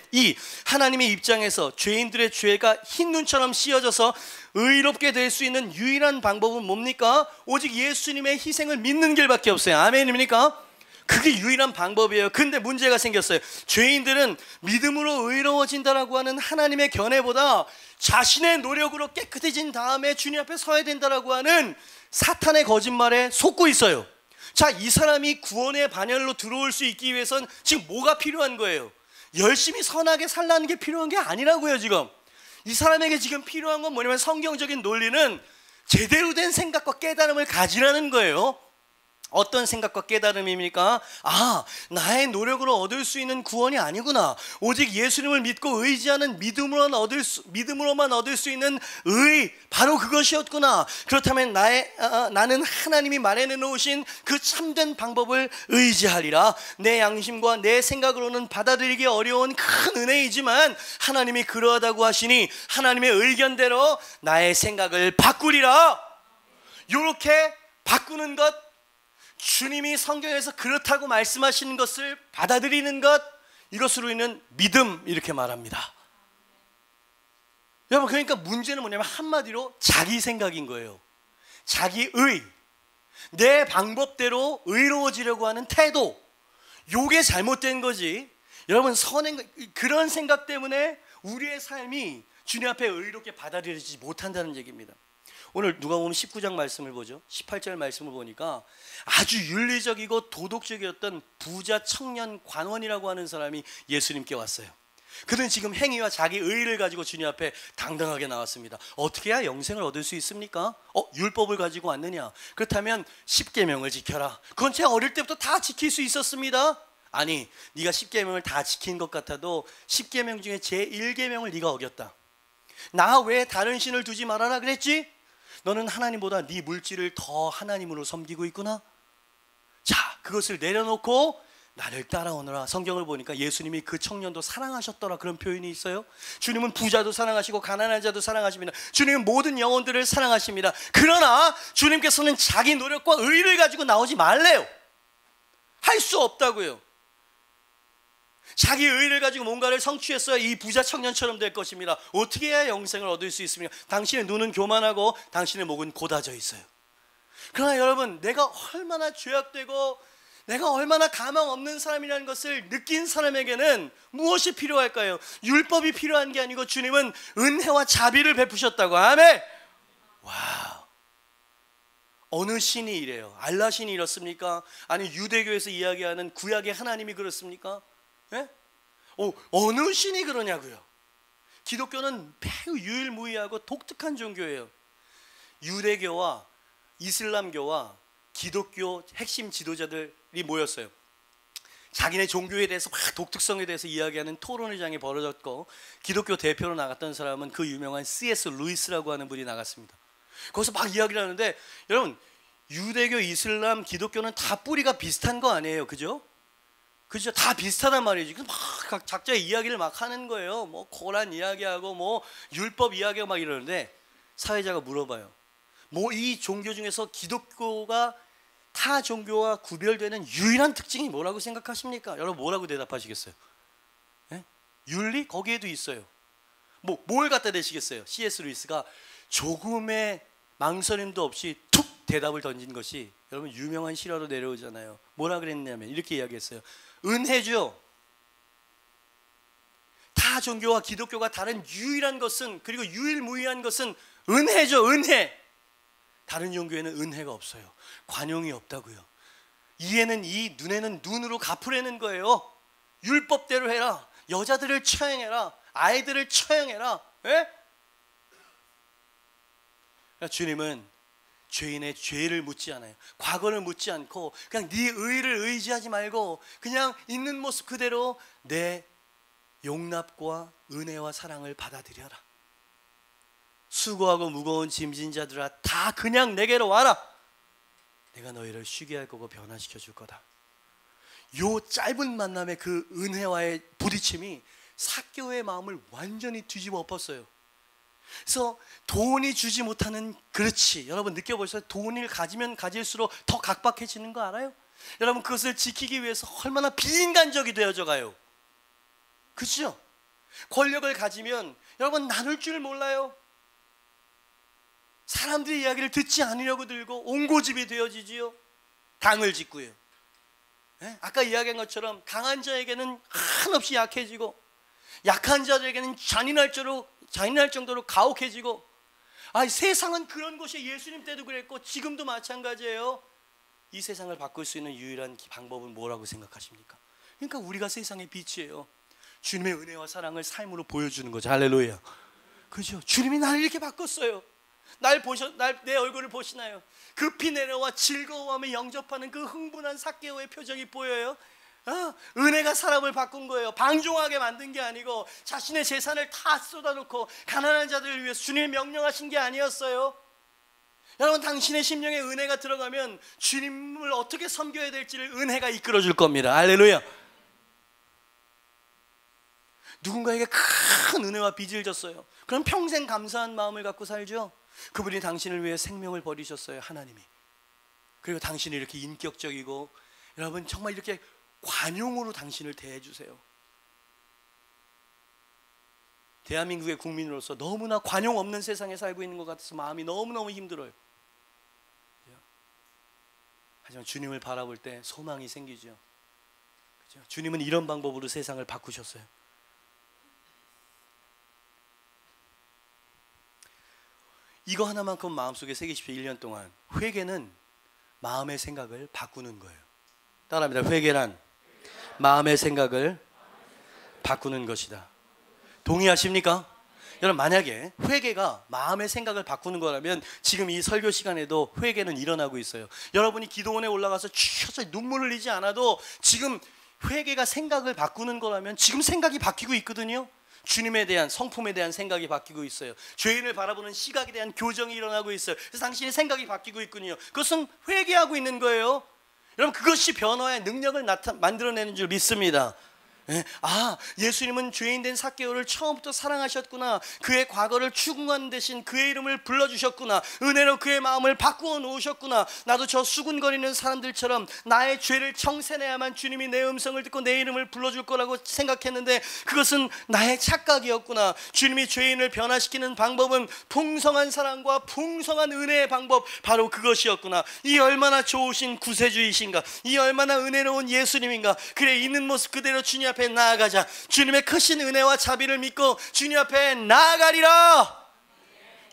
하나님의 입장에서 죄인들의 죄가 흰 눈처럼 씌어져서 의롭게 될 수 있는 유일한 방법은 뭡니까? 오직 예수님의 희생을 믿는 길밖에 없어요. 아멘입니까? 그게 유일한 방법이에요. 근데 문제가 생겼어요. 죄인들은 믿음으로 의로워진다라고 하는 하나님의 견해보다 자신의 노력으로 깨끗해진 다음에 주님 앞에 서야 된다라고 하는 사탄의 거짓말에 속고 있어요. 자, 이 사람이 구원의 반열로 들어올 수 있기 위해선 지금 뭐가 필요한 거예요? 열심히 선하게 살라는 게 필요한 게 아니라고요. 지금 이 사람에게 지금 필요한 건 뭐냐면, 성경적인 논리는 제대로 된 생각과 깨달음을 가지라는 거예요. 어떤 생각과 깨달음입니까? 아, 나의 노력으로 얻을 수 있는 구원이 아니구나. 오직 예수님을 믿고 의지하는 믿음으로만 얻을 수 있는 의, 바로 그것이었구나. 그렇다면 나는 하나님이 마련해 놓으신 그 참된 방법을 의지하리라. 내 양심과 내 생각으로는 받아들이기 어려운 큰 은혜이지만 하나님이 그러하다고 하시니 하나님의 의견대로 나의 생각을 바꾸리라. 이렇게 바꾸는 것, 주님이 성경에서 그렇다고 말씀하시는 것을 받아들이는 것, 이것으로 인한 믿음, 이렇게 말합니다. 여러분, 그러니까 문제는 뭐냐면 한마디로 자기 생각인 거예요. 자기의, 내 방법대로 의로워지려고 하는 태도, 요게 잘못된 거지. 여러분, 그런 생각 때문에 우리의 삶이 주님 앞에 의롭게 받아들여지지 못한다는 얘기입니다. 오늘 누가복음 19장 말씀을 보죠. 18절 말씀을 보니까 아주 윤리적이고 도덕적이었던 부자 청년 관원이라고 하는 사람이 예수님께 왔어요. 그는 지금 행위와 자기 의의를 가지고 주님 앞에 당당하게 나왔습니다. 어떻게 해야 영생을 얻을 수 있습니까? 율법을 가지고 왔느냐? 그렇다면 10계명을 지켜라. 그건 제가 어릴 때부터 다 지킬 수 있었습니다. 아니, 네가 10계명을 다 지킨 것 같아도 10계명 중에 제1계명을 네가 어겼다. 나 외에 다른 신을 두지 말아라 그랬지? 너는 하나님보다 네 물질을 더 하나님으로 섬기고 있구나. 자, 그것을 내려놓고 나를 따라오너라. 성경을 보니까 예수님이 그 청년도 사랑하셨더라, 그런 표현이 있어요. 주님은 부자도 사랑하시고 가난한 자도 사랑하십니다. 주님은 모든 영혼들을 사랑하십니다. 그러나 주님께서는 자기 노력과 의를 가지고 나오지 말래요. 할 수 없다고요. 자기 의를 가지고 뭔가를 성취했어야 이 부자 청년처럼 될 것입니다. 어떻게 해야 영생을 얻을 수 있습니까? 당신의 눈은 교만하고 당신의 목은 고다져 있어요. 그러나 여러분, 내가 얼마나 죄악되고 내가 얼마나 가망 없는 사람이라는 것을 느낀 사람에게는 무엇이 필요할까요? 율법이 필요한 게 아니고 주님은 은혜와 자비를 베푸셨다고. 아멘. 와우. 어느 신이 이래요? 알라 신이 이렇습니까? 아니, 유대교에서 이야기하는 구약의 하나님이 그렇습니까? 예? 어느 신이 그러냐고요. 기독교는 매우 유일무이하고 독특한 종교예요. 유대교와 이슬람교와 기독교 핵심 지도자들이 모였어요. 자기네 종교에 대해서 막 독특성에 대해서 이야기하는 토론회장이 벌어졌고, 기독교 대표로 나갔던 사람은 그 유명한 C.S. 루이스라고 하는 분이 나갔습니다. 거기서 막 이야기를 하는데, 여러분, 유대교, 이슬람, 기독교는 다 뿌리가 비슷한 거 아니에요, 그죠? 그죠? 다 비슷하단 말이지. 막 각자의 이야기를 막 하는 거예요. 뭐 고란 이야기하고 뭐 율법 이야기하고 막 이러는데, 사회자가 물어봐요. 뭐 이 종교 중에서 기독교가 타 종교와 구별되는 유일한 특징이 뭐라고 생각하십니까? 여러분, 뭐라고 대답하시겠어요? 예? 윤리? 거기에도 있어요. 뭘 갖다 대시겠어요? C.S. 루이스가 조금의 망설임도 없이 툭 대답을 던진 것이, 여러분, 유명한 실화로 내려오잖아요. 뭐라 그랬냐면 이렇게 이야기했어요. 은혜죠. 타 종교와 기독교가 다른 유일한 것은, 그리고 유일무이한 것은 은혜죠. 은혜. 다른 종교에는 은혜가 없어요. 관용이 없다고요. 이에는 이, 눈에는 눈으로 갚으라는 거예요. 율법대로 해라. 여자들을 처형해라. 아이들을 처형해라. 예? 그러니까 주님은 죄인의 죄를 묻지 않아요. 과거를 묻지 않고 그냥 네 의를 의지하지 말고 그냥 있는 모습 그대로 내 용납과 은혜와 사랑을 받아들여라. 수고하고 무거운 짐진 자들아, 다 그냥 내게로 와라. 내가 너희를 쉬게 할 거고 변화시켜 줄 거다. 요 짧은 만남의 그 은혜와의 부딪힘이 삭개오의 마음을 완전히 뒤집어 엎었어요. 그래서 돈이 주지 못하는, 그렇지, 여러분 느껴보셨어요? 돈을 가지면 가질수록 더 각박해지는 거 알아요? 여러분, 그것을 지키기 위해서 얼마나 비인간적이 되어져 가요. 그렇죠? 권력을 가지면 여러분 나눌 줄 몰라요. 사람들의 이야기를 듣지 않으려고 들고 옹고집이 되어지지요. 당을 짓고요. 아까 이야기한 것처럼 강한 자에게는 한없이 약해지고 약한 자들에게는 잔인할 정도로 가혹해지고, 세상은 그런 곳이 예수님 때도 그랬고 지금도 마찬가지예요. 이 세상을 바꿀 수 있는 유일한 방법은 뭐라고 생각하십니까? 그러니까 우리가 세상의 빛이에요. 주님의 은혜와 사랑을 삶으로 보여주는 거죠. 할렐루야. 그죠? 주님이 나를 이렇게 바꿨어요. 내 얼굴을 보시나요? 급히 내려와 즐거워하며 영접하는 그 흥분한 삭개오의 표정이 보여요. 은혜가 사람을 바꾼 거예요. 방종하게 만든 게 아니고 자신의 재산을 다 쏟아놓고 가난한 자들을 위해서 주님이 명령하신 게 아니었어요. 여러분, 당신의 심령에 은혜가 들어가면 주님을 어떻게 섬겨야 될지를 은혜가 이끌어 줄 겁니다. 할렐루야. 누군가에게 큰 은혜와 빚을 졌어요. 그럼 평생 감사한 마음을 갖고 살죠. 그분이 당신을 위해 생명을 버리셨어요. 하나님이. 그리고 당신이 이렇게 인격적이고, 여러분 정말 이렇게 관용으로 당신을 대해주세요. 대한민국의 국민으로서 너무나 관용 없는 세상에 살고 있는 것 같아서 마음이 너무너무 힘들어요. 하지만 주님을 바라볼 때 소망이 생기죠. 그죠? 주님은 이런 방법으로 세상을 바꾸셨어요. 이거 하나만큼 마음속에 새기십시오. 1년 동안 회개는 마음의 생각을 바꾸는 거예요. 따라합니다. 회개란 마음의 생각을 바꾸는 것이다. 동의하십니까? 여러분, 만약에 회개가 마음의 생각을 바꾸는 거라면 지금 이 설교 시간에도 회개는 일어나고 있어요. 여러분이 기도원에 올라가서 취해서 눈물 흘리지 않아도 지금 회개가 생각을 바꾸는 거라면 지금 생각이 바뀌고 있거든요. 주님에 대한, 성품에 대한 생각이 바뀌고 있어요. 죄인을 바라보는 시각에 대한 교정이 일어나고 있어요. 그래서 당신의 생각이 바뀌고 있군요. 그것은 회개하고 있는 거예요. 여러분, 그것이 변화의 능력을 만들어내는 줄 믿습니다. 예수님은 죄인된 삭개오를 처음부터 사랑하셨구나. 그의 과거를 추궁하는 대신 그의 이름을 불러주셨구나. 은혜로 그의 마음을 바꾸어 놓으셨구나. 나도 저 수군거리는 사람들처럼 나의 죄를 청산해야만 주님이 내 음성을 듣고 내 이름을 불러줄 거라고 생각했는데 그것은 나의 착각이었구나. 주님이 죄인을 변화시키는 방법은 풍성한 사랑과 풍성한 은혜의 방법, 바로 그것이었구나. 이 얼마나 좋으신 구세주이신가, 이 얼마나 은혜로운 예수님인가. 그래, 있는 모습 그대로 주님 앞에 나아가자. 주님의 크신 은혜와 자비를 믿고 주님 앞에 나아가리라.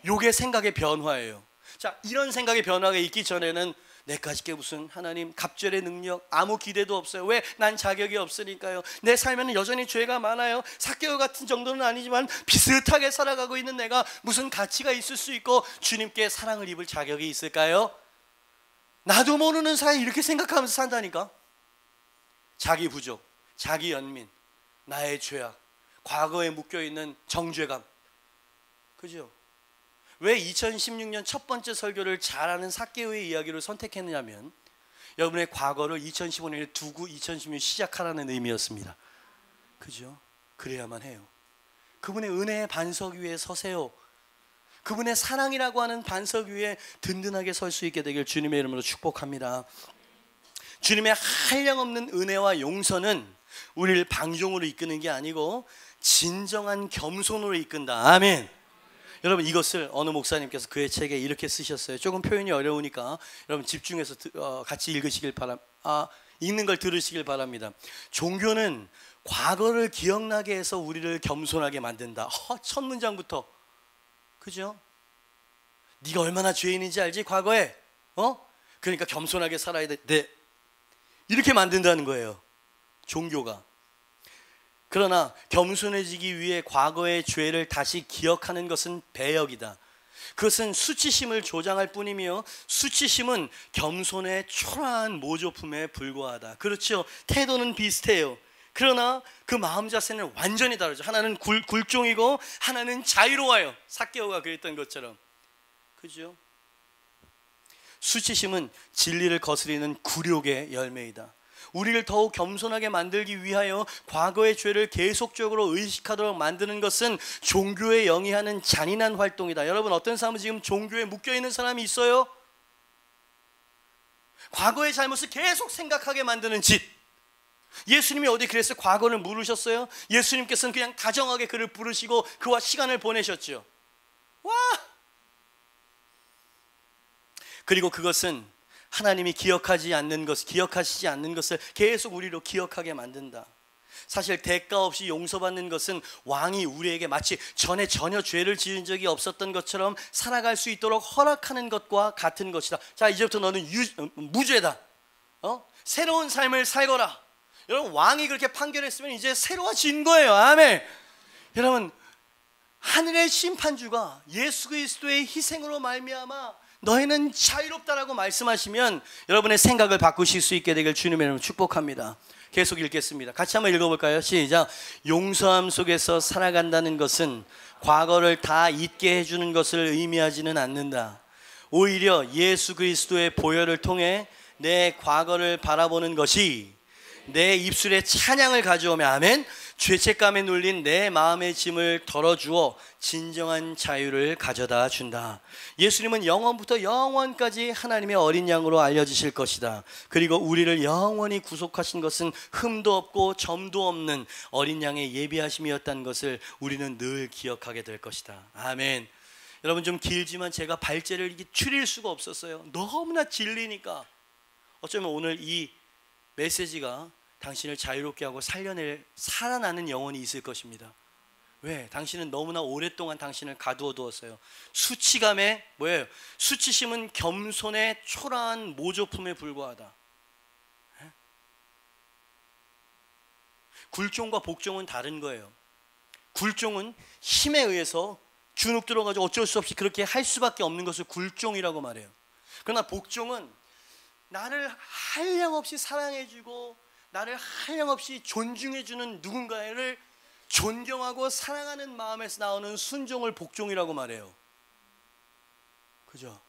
요게 생각의 변화예요. 자, 이런 생각의 변화가 있기 전에는 내까지 게 무슨 하나님 갑절의 능력, 아무 기대도 없어요. 왜? 난 자격이 없으니까요. 내 삶에는 여전히 죄가 많아요. 삭개오 같은 정도는 아니지만 비슷하게 살아가고 있는 내가 무슨 가치가 있을 수 있고 주님께 사랑을 입을 자격이 있을까요? 나도 모르는 사이에 이렇게 생각하면서 산다니까. 자기 부족, 자기 연민, 나의 죄악, 과거에 묶여있는 정죄감. 그죠? 왜 2016년 첫 번째 설교를 잘하는 삭개오의 이야기를 선택했느냐면 여러분의 과거를 2015년에 두고 2016년 시작하라는 의미였습니다. 그죠? 그래야만 해요. 그분의 은혜의 반석 위에 서세요. 그분의 사랑이라고 하는 반석 위에 든든하게 설 수 있게 되길 주님의 이름으로 축복합니다. 주님의 한량없는 은혜와 용서는 우리를 방종으로 이끄는 게 아니고 진정한 겸손으로 이끈다. 아멘. 여러분, 이것을 어느 목사님께서 그의 책에 이렇게 쓰셨어요. 조금 표현이 어려우니까 여러분 집중해서 같이 읽으시길 읽는 걸 들으시길 바랍니다. 종교는 과거를 기억나게 해서 우리를 겸손하게 만든다. 첫 문장부터. 그죠? 네가 얼마나 죄인인지 알지? 과거에. 그러니까 겸손하게 살아야 돼. 네. 이렇게 만든다는 거예요, 종교가. 그러나 겸손해지기 위해 과거의 죄를 다시 기억하는 것은 배역이다. 그것은 수치심을 조장할 뿐이며 수치심은 겸손의 초라한 모조품에 불과하다. 그렇죠? 태도는 비슷해요. 그러나 그 마음 자세는 완전히 다르죠. 하나는 굴종이고 하나는 자유로워요. 삭개오가 그랬던 것처럼. 그죠? 수치심은 진리를 거스리는 굴욕의 열매이다. 우리를 더욱 겸손하게 만들기 위하여 과거의 죄를 계속적으로 의식하도록 만드는 것은 종교에 영위하는 잔인한 활동이다. 여러분, 어떤 사람은 지금 종교에 묶여있는 사람이 있어요? 과거의 잘못을 계속 생각하게 만드는 짓. 예수님이 어디 그랬어요? 과거를 물으셨어요? 예수님께서는 그냥 다정하게 그를 부르시고 그와 시간을 보내셨죠. 와! 그리고 그것은 하나님이 기억하시지 않는 것을 계속 우리로 기억하게 만든다. 사실 대가 없이 용서받는 것은 왕이 우리에게 마치 전에 전혀 죄를 지은 적이 없었던 것처럼 살아갈 수 있도록 허락하는 것과 같은 것이다. 자, 이제부터 너는 무죄다. 새로운 삶을 살거라. 여러분, 왕이 그렇게 판결했으면 이제 새로워진 거예요. 아멘. 여러분, 하늘의 심판주가 예수 그리스도의 희생으로 말미암아 너희는 자유롭다라고 말씀하시면 여러분의 생각을 바꾸실 수 있게 되길 주님의 이름으로 축복합니다. 계속 읽겠습니다. 같이 한번 읽어볼까요? 시작. 용서함 속에서 살아간다는 것은 과거를 다 잊게 해주는 것을 의미하지는 않는다. 오히려 예수 그리스도의 보혈을 통해 내 과거를 바라보는 것이 내 입술에 찬양을 가져오며 아멘. 죄책감에 눌린 내 마음의 짐을 덜어주어 진정한 자유를 가져다 준다. 예수님은 영원부터 영원까지 하나님의 어린 양으로 알려지실 것이다. 그리고 우리를 영원히 구속하신 것은 흠도 없고 점도 없는 어린 양의 예비하심이었다는 것을 우리는 늘 기억하게 될 것이다. 아멘. 여러분, 좀 길지만 제가 발제를 이렇게 줄일 수가 없었어요. 너무나 질리니까. 어쩌면 오늘 이 메시지가 당신을 자유롭게 하고 살아나는 영혼이 있을 것입니다. 왜? 당신은 너무나 오랫동안 당신을 가두어 두었어요. 수치감에 뭐예요? 수치심은 겸손의 초라한 모조품에 불과하다. 굴종과 복종은 다른 거예요. 굴종은 힘에 의해서 주눅 들어가지고 어쩔 수 없이 그렇게 할 수밖에 없는 것을 굴종이라고 말해요. 그러나 복종은 나를 한량없이 사랑해주고 나를 한량없이 존중해주는 누군가를 존경하고 사랑하는 마음에서 나오는 순종을 복종이라고 말해요. 그죠?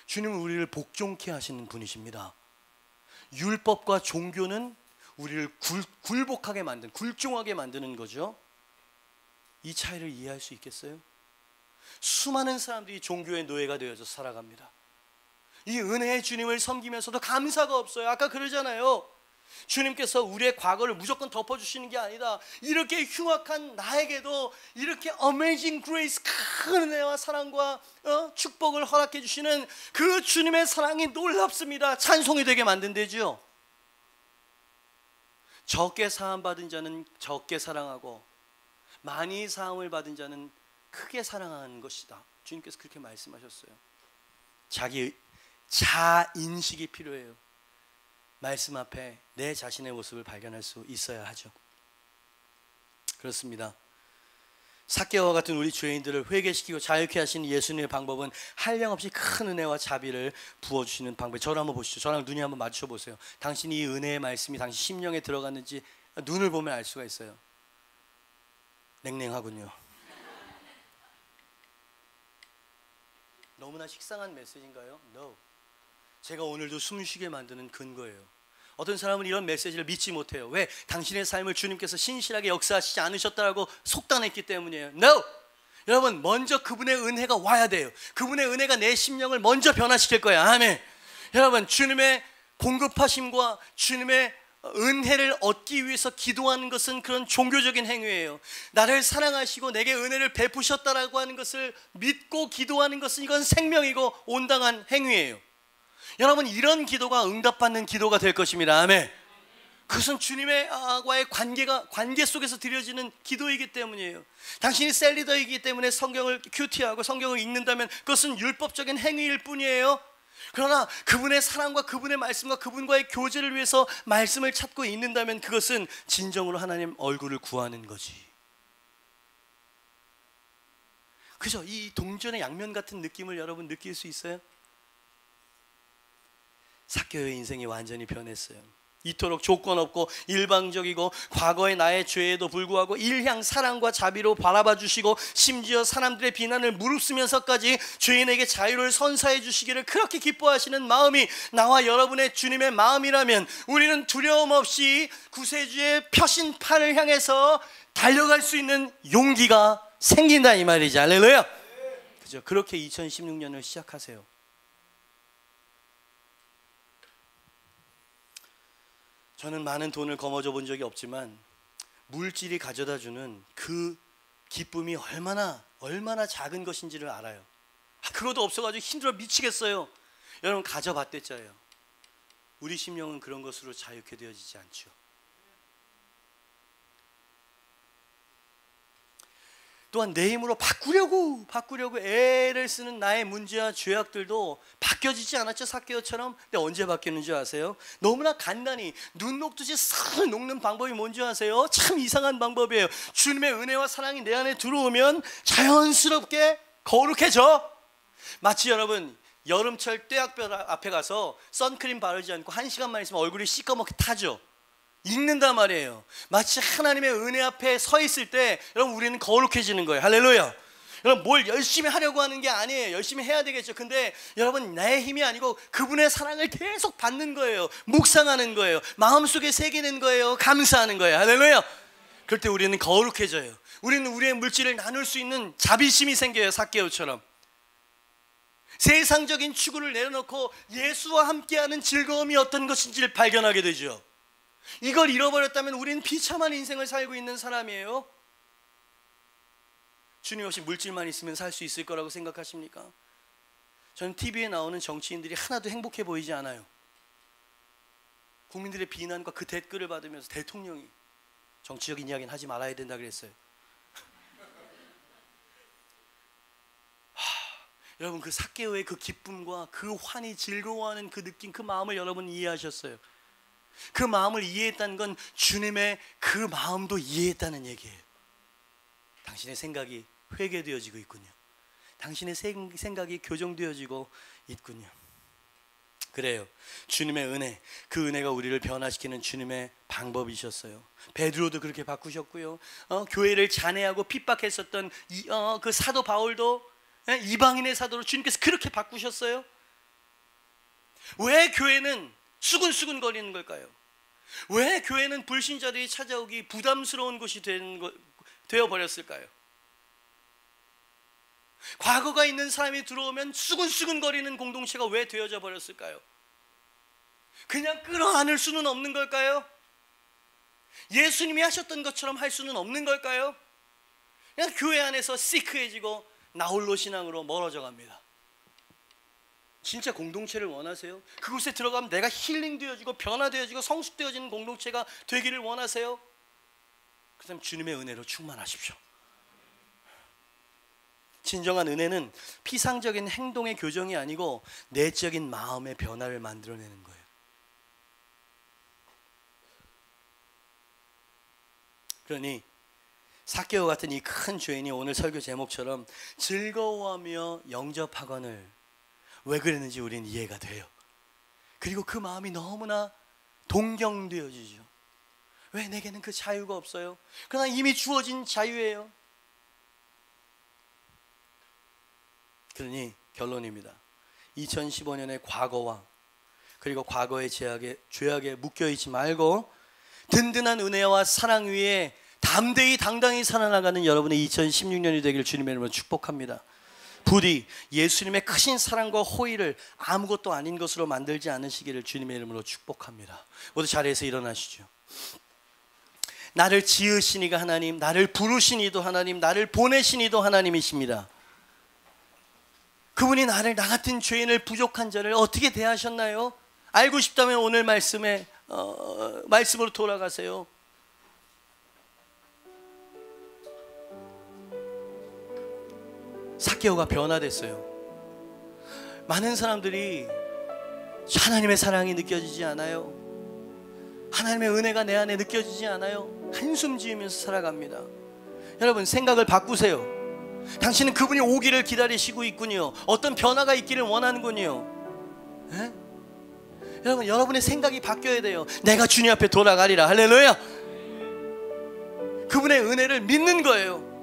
주님은 우리를 복종케 하시는 분이십니다. 율법과 종교는 우리를 굴복하게 만든, 굴종하게 만드는 거죠. 이 차이를 이해할 수 있겠어요? 수많은 사람들이 종교의 노예가 되어서 살아갑니다. 이 은혜의 주님을 섬기면서도 감사가 없어요. 아까 그러잖아요. 주님께서 우리의 과거를 무조건 덮어주시는 게 아니다. 이렇게 흉악한 나에게도 이렇게 어메이징 그레이스, 큰 은혜와 사랑과 축복을 허락해 주시는 그 주님의 사랑이 놀랍습니다. 찬송이 되게 만든대죠. 적게 사함받은 자는 적게 사랑하고 많이 사함을 받은 자는 크게 사랑하는 것이다. 주님께서 그렇게 말씀하셨어요. 자기 자인식이 필요해요. 말씀 앞에 내 자신의 모습을 발견할 수 있어야 하죠. 그렇습니다. 삭개와 같은 우리 죄인들을 회개시키고 자유케 하시는 예수님의 방법은 한량없이 큰 은혜와 자비를 부어주시는 방법. 저를 한번 보시죠. 저랑 눈이 한번 마주쳐 보세요. 당신이 이 은혜의 말씀이 당신 심령에 들어갔는지 눈을 보면 알 수가 있어요. 냉랭하군요. 너무나 식상한 메시지인가요? No. 제가 오늘도 숨쉬게 만드는 근거예요. 어떤 사람은 이런 메시지를 믿지 못해요. 왜? 당신의 삶을 주님께서 신실하게 역사하시지 않으셨다고 속단했기 때문이에요. No! 여러분, 먼저 그분의 은혜가 와야 돼요. 그분의 은혜가 내 심령을 먼저 변화시킬 거예요. 아멘. 여러분, 주님의 공급하심과 주님의 은혜를 얻기 위해서 기도하는 것은 그런 종교적인 행위예요. 나를 사랑하시고 내게 은혜를 베푸셨다라고 하는 것을 믿고 기도하는 것은 이건 생명이고 온당한 행위예요. 여러분, 이런 기도가 응답받는 기도가 될 것입니다. 아멘. 그것은 주님과의 관계 속에서 드려지는 기도이기 때문이에요. 당신이 셀리더이기 때문에 성경을 큐티하고 성경을 읽는다면 그것은 율법적인 행위일 뿐이에요. 그러나 그분의 사랑과 그분의 말씀과 그분과의 교제를 위해서 말씀을 찾고 읽는다면 그것은 진정으로 하나님 얼굴을 구하는 거지. 그죠? 이 동전의 양면 같은 느낌을 여러분 느낄 수 있어요? 삭개오의 인생이 완전히 변했어요. 이토록 조건 없고 일방적이고 과거의 나의 죄에도 불구하고 일향 사랑과 자비로 바라봐 주시고 심지어 사람들의 비난을 무릅쓰면서까지 죄인에게 자유를 선사해 주시기를 그렇게 기뻐하시는 마음이 나와 여러분의 주님의 마음이라면 우리는 두려움 없이 구세주의 펴신 팔을 향해서 달려갈 수 있는 용기가 생긴다 이 말이지. 할렐루야. 그죠? 그렇게 2016년을 시작하세요. 저는 많은 돈을 거머쥐어 본 적이 없지만 물질이 가져다주는 그 기쁨이 얼마나 작은 것인지를 알아요. 그것도 없어가지고 힘들어 미치겠어요. 여러분 가져봤댔잖아요. 우리 심령은 그런 것으로 자유케 되어지지 않죠. 또한 내 힘으로 바꾸려고 애를 쓰는 나의 문제와 죄악들도 바뀌어지지 않았죠, 삭개오처럼. 근데 언제 바뀌었는지 아세요? 너무나 간단히 눈 녹듯이 싹 녹는 방법이 뭔지 아세요? 참 이상한 방법이에요. 주님의 은혜와 사랑이 내 안에 들어오면 자연스럽게 거룩해져. 마치 여러분 여름철 떼약볕 앞에 가서 선크림 바르지 않고 1시간만 있으면 얼굴이 시꺼멓게 타죠. 익는단 말이에요. 마치 하나님의 은혜 앞에 서 있을 때 여러분 우리는 거룩해지는 거예요. 할렐루야. 여러분 뭘 열심히 하려고 하는 게 아니에요. 열심히 해야 되겠죠. 근데 여러분 나의 힘이 아니고 그분의 사랑을 계속 받는 거예요. 묵상하는 거예요. 마음속에 새기는 거예요. 감사하는 거예요. 할렐루야. 그럴 때 우리는 거룩해져요. 우리는 우리의 물질을 나눌 수 있는 자비심이 생겨요. 삭개오처럼. 세상적인 추구를 내려놓고 예수와 함께하는 즐거움이 어떤 것인지를 발견하게 되죠. 이걸 잃어버렸다면 우리는 비참한 인생을 살고 있는 사람이에요. 주님 없이 물질만 있으면 살 수 있을 거라고 생각하십니까? 저는 TV에 나오는 정치인들이 하나도 행복해 보이지 않아요. 국민들의 비난과 그 댓글을 받으면서 대통령이 정치적인 이야기는 하지 말아야 된다 그랬어요. 여러분 그 삭개오의 그 기쁨과 그 환히 즐거워하는 그 느낌, 그 마음을 여러분 이해하셨어요? 그 마음을 이해했다는 건 주님의 그 마음도 이해했다는 얘기예요. 당신의 생각이 회개되어지고 있군요. 당신의 생각이 교정되어지고 있군요. 그래요. 주님의 은혜, 그 은혜가 우리를 변화시키는 주님의 방법이셨어요. 베드로도 그렇게 바꾸셨고요. 교회를 잔해하고 핍박했었던 그 사도 바울도 이방인의 사도로 주님께서 그렇게 바꾸셨어요. 왜 교회는 수근수근 거리는 걸까요? 왜 교회는 불신자들이 찾아오기 부담스러운 곳이 되어버렸을까요? 과거가 있는 사람이 들어오면 수근수근 거리는 공동체가 왜 되어져 버렸을까요? 그냥 끌어안을 수는 없는 걸까요? 예수님이 하셨던 것처럼 할 수는 없는 걸까요? 그냥 교회 안에서 시크해지고 나홀로 신앙으로 멀어져 갑니다. 진짜 공동체를 원하세요? 그곳에 들어가면 내가 힐링되어지고 변화되어지고 성숙되어지는 공동체가 되기를 원하세요? 그렇다면 주님의 은혜로 충만하십시오. 진정한 은혜는 피상적인 행동의 교정이 아니고 내적인 마음의 변화를 만들어내는 거예요. 그러니 삭개오 같은 이 큰 죄인이 오늘 설교 제목처럼 즐거워하며 영접하거늘 왜 그랬는지 우리는 이해가 돼요. 그리고 그 마음이 너무나 동경되어지죠. 왜 내게는 그 자유가 없어요? 그러나 이미 주어진 자유예요. 그러니 결론입니다. 2015년의 과거와 그리고 과거의 죄악에 묶여있지 말고 든든한 은혜와 사랑 위에 담대히 당당히 살아나가는 여러분의 2016년이 되기를 주님의 이름으로 축복합니다. 부디 예수님의 크신 사랑과 호의를 아무것도 아닌 것으로 만들지 않으시기를 주님의 이름으로 축복합니다. 모두 자리에서 일어나시죠. 나를 지으신 이가 하나님, 나를 부르신 이도 하나님, 나를 보내신 이도 하나님이십니다. 그분이 나를, 나 같은 죄인을, 부족한 자를 어떻게 대하셨나요? 알고 싶다면 오늘 말씀으로 돌아가세요. 삭개오가 변화됐어요. 많은 사람들이 하나님의 사랑이 느껴지지 않아요. 하나님의 은혜가 내 안에 느껴지지 않아요. 한숨 지으면서 살아갑니다. 여러분 생각을 바꾸세요. 당신은 그분이 오기를 기다리시고 있군요. 어떤 변화가 있기를 원하는군요. 에? 여러분 여러분의 생각이 바뀌어야 돼요. 내가 주님 앞에 돌아가리라. 할렐루야. 그분의 은혜를 믿는 거예요.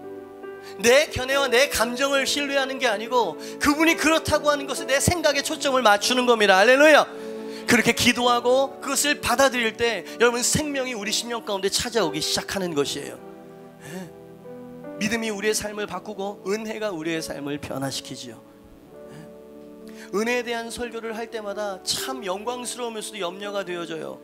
내 견해와 내 감정을 신뢰하는 게 아니고 그분이 그렇다고 하는 것에 내 생각에 초점을 맞추는 겁니다. 할렐루야. 그렇게 기도하고 그것을 받아들일 때 여러분 생명이 우리 심령 가운데 찾아오기 시작하는 것이에요. 믿음이 우리의 삶을 바꾸고 은혜가 우리의 삶을 변화시키지요. 은혜에 대한 설교를 할 때마다 참 영광스러우면서도 염려가 되어져요.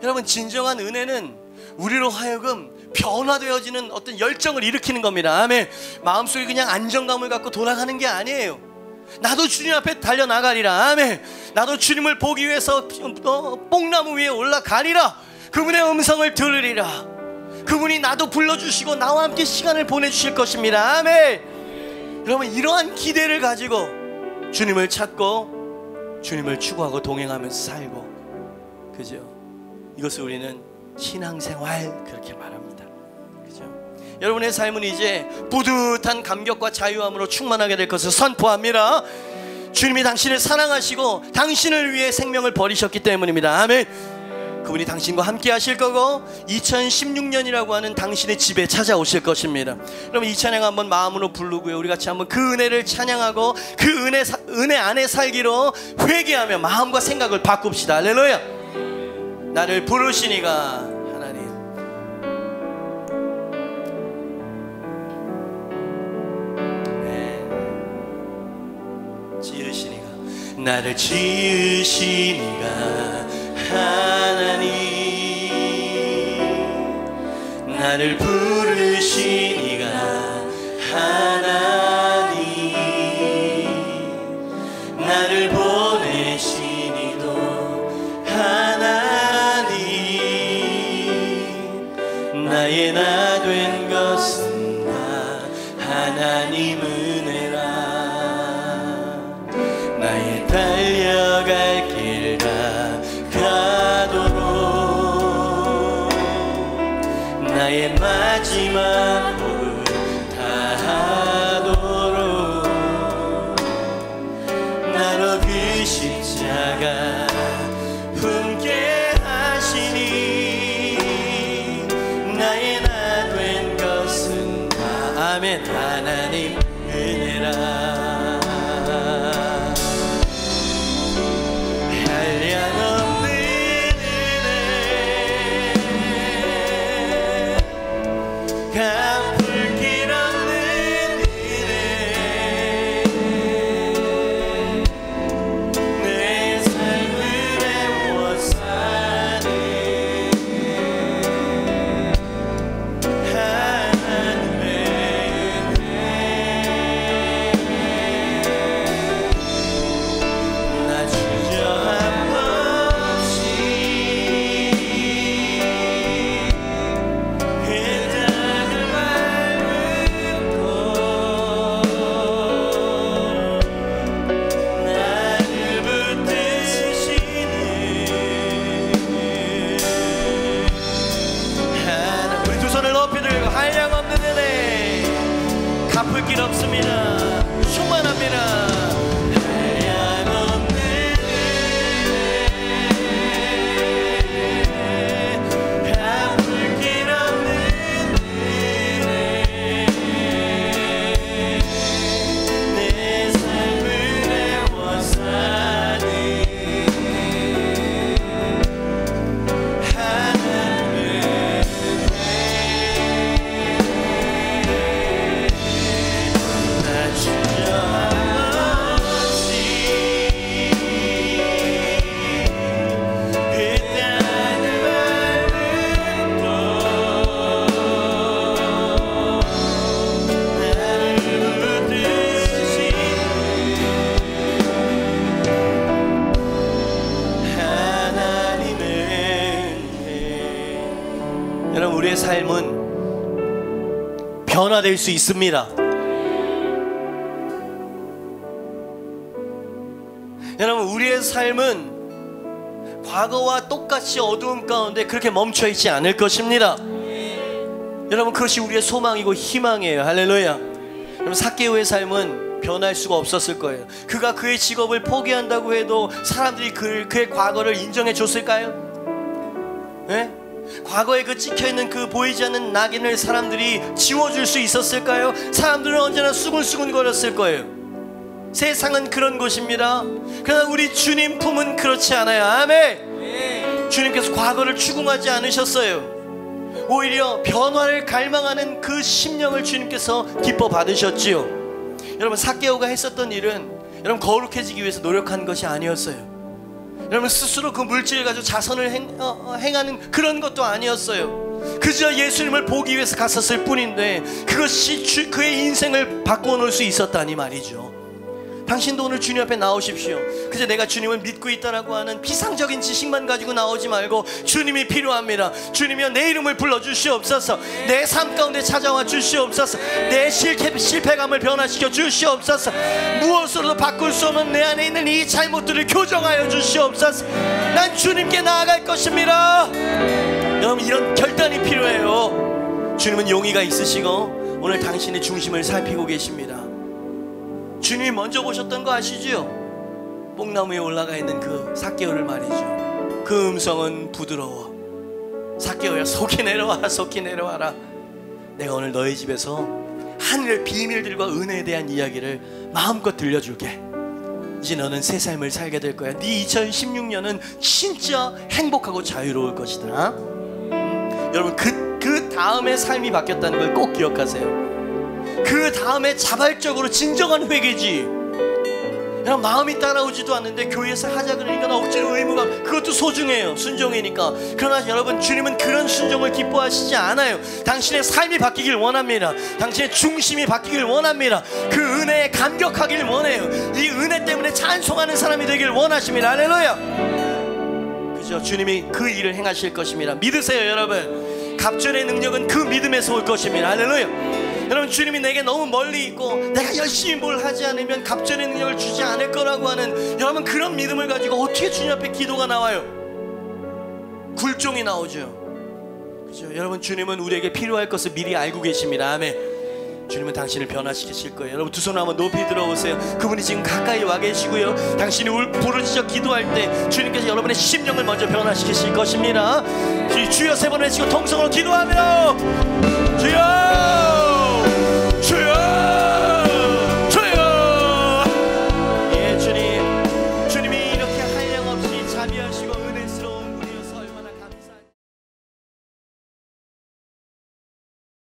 여러분 진정한 은혜는 우리로 하여금 변화되어지는 어떤 열정을 일으키는 겁니다. 아멘. 마음속에 그냥 안정감을 갖고 돌아가는 게 아니에요. 나도 주님 앞에 달려나가리라. 아멘. 나도 주님을 보기 위해서 뽕나무 위에 올라가리라. 그분의 음성을 들으리라. 그분이 나도 불러주시고 나와 함께 시간을 보내주실 것입니다. 아멘. 여러분, 이러한 기대를 가지고 주님을 찾고 주님을 추구하고 동행하면서 살고, 그죠? 이것을 우리는 신앙생활 그렇게 말합니다. 그죠? 여러분의 삶은 이제 뿌듯한 감격과 자유함으로 충만하게 될 것을 선포합니다. 주님이 당신을 사랑하시고 당신을 위해 생명을 버리셨기 때문입니다. 아멘. 그분이 당신과 함께 하실 거고 2016년이라고 하는 당신의 집에 찾아오실 것입니다. 여러분, 이 찬양 한번 마음으로 부르고요, 우리 같이 한번 그 은혜를 찬양하고 그 은혜 안에 살기로 회개하며 마음과 생각을 바꿉시다. 할렐루야. 나를 부르시니가 하나님, 지으시니가, 나를 지으시니가 하나님, 나를 부르시니가 하나님, 나를 보내시니도 하나님, 나의 나 된 것은 다 하나님 은혜라. 나의 달려갈 길 가도록 나의 마지막 호흡 다하도록 나로 그 십자가 품게 하시니 나의 나 된 것은 다 아멘 하나님 은혜라. 갚을 길 없습니다. 충만합니다. 한량없는 은혜, 갚을 길 없는 은혜, 내 삶을 애워싸는 하나님의 여러분, 우리의 삶은 변화될 수 있습니다. 여러분, 우리의 삶은 과거와 똑같이 어두움 가운데 그렇게 멈춰있지 않을 것입니다. 여러분, 그것이 우리의 소망이고 희망이에요. 할렐루야. 여러분, 삭개오의 삶은 변할 수가 없었을 거예요. 그가 그의 직업을 포기한다고 해도 사람들이 그의 과거를 인정해 줬을까요? 네? 과거에 그 찍혀있는 그 보이지 않는 낙인을 사람들이 지워줄 수 있었을까요? 사람들은 언제나 수근수근 거렸을 거예요. 세상은 그런 곳입니다. 그러나 우리 주님 품은 그렇지 않아요. 아멘. 주님께서 과거를 추궁하지 않으셨어요. 오히려 변화를 갈망하는 그 심령을 주님께서 기뻐 받으셨지요. 여러분, 삭개오가 했었던 일은 여러분 거룩해지기 위해서 노력한 것이 아니었어요. 여러분, 스스로 그 물질을 가지고 자선을 행하는 그런 것도 아니었어요. 그저 예수님을 보기 위해서 갔었을 뿐인데 그것이 그의 인생을 바꿔놓을 수 있었다니 말이죠. 당신도 오늘 주님 앞에 나오십시오. 그저 내가 주님을 믿고 있다라고 하는 비상적인 지식만 가지고 나오지 말고 주님이 필요합니다. 주님이여 내 이름을 불러주시옵소서. 내 삶 가운데 찾아와 주시옵소서. 내 실패감을 변화시켜 주시옵소서. 무엇으로도 바꿀 수 없는 내 안에 있는 이 잘못들을 교정하여 주시옵소서. 난 주님께 나아갈 것입니다. 여러분, 이런 결단이 필요해요. 주님은 용의가 있으시고 오늘 당신의 중심을 살피고 계십니다. 주님이 먼저 보셨던 거 아시죠? 뽕나무에 올라가 있는 그 삭개오를 말이죠. 그 음성은 부드러워. 삭개오야, 속히 내려와라, 속히 내려와라. 내가 오늘 너희 집에서 하늘의 비밀들과 은혜에 대한 이야기를 마음껏 들려줄게. 이제 너는 새 삶을 살게 될 거야. 네 2016년은 진짜 행복하고 자유로울 것이다. 여러분, 그 다음에 삶이 바뀌었다는 걸 꼭 기억하세요. 그 다음에 자발적으로 진정한 회개지. 그냥 마음이 따라오지도 않는데 교회에서 하자 그러니까 억지로 의무감, 그것도 소중해요. 순종이니까. 그러나 여러분, 주님은 그런 순종을 기뻐하시지 않아요. 당신의 삶이 바뀌길 원합니다. 당신의 중심이 바뀌길 원합니다. 그 은혜에 감격하길 원해요. 이 은혜 때문에 찬송하는 사람이 되길 원하십니다. 할렐루야. 그죠? 주님이 그 일을 행하실 것입니다. 믿으세요, 여러분. 갑절의 능력은 그 믿음에서 올 것입니다. 할렐루야. 여러분, 주님이 내게 너무 멀리 있고 내가 열심히 뭘 하지 않으면 갑절의 능력을 주지 않을 거라고 하는, 여러분, 그런 믿음을 가지고 어떻게 주님 앞에 기도가 나와요? 굴종이 나오죠. 그죠? 여러분, 주님은 우리에게 필요할 것을 미리 알고 계십니다. 아멘. 주님은 당신을 변화시키실 거예요. 여러분, 두 손 한번 높이 들어오세요. 그분이 지금 가까이 와 계시고요. 당신이 부르짖어 기도할 때 주님께서 여러분의 심령을 먼저 변화시키실 것입니다. 주여 세 번 외치고 통성으로 기도하며 주여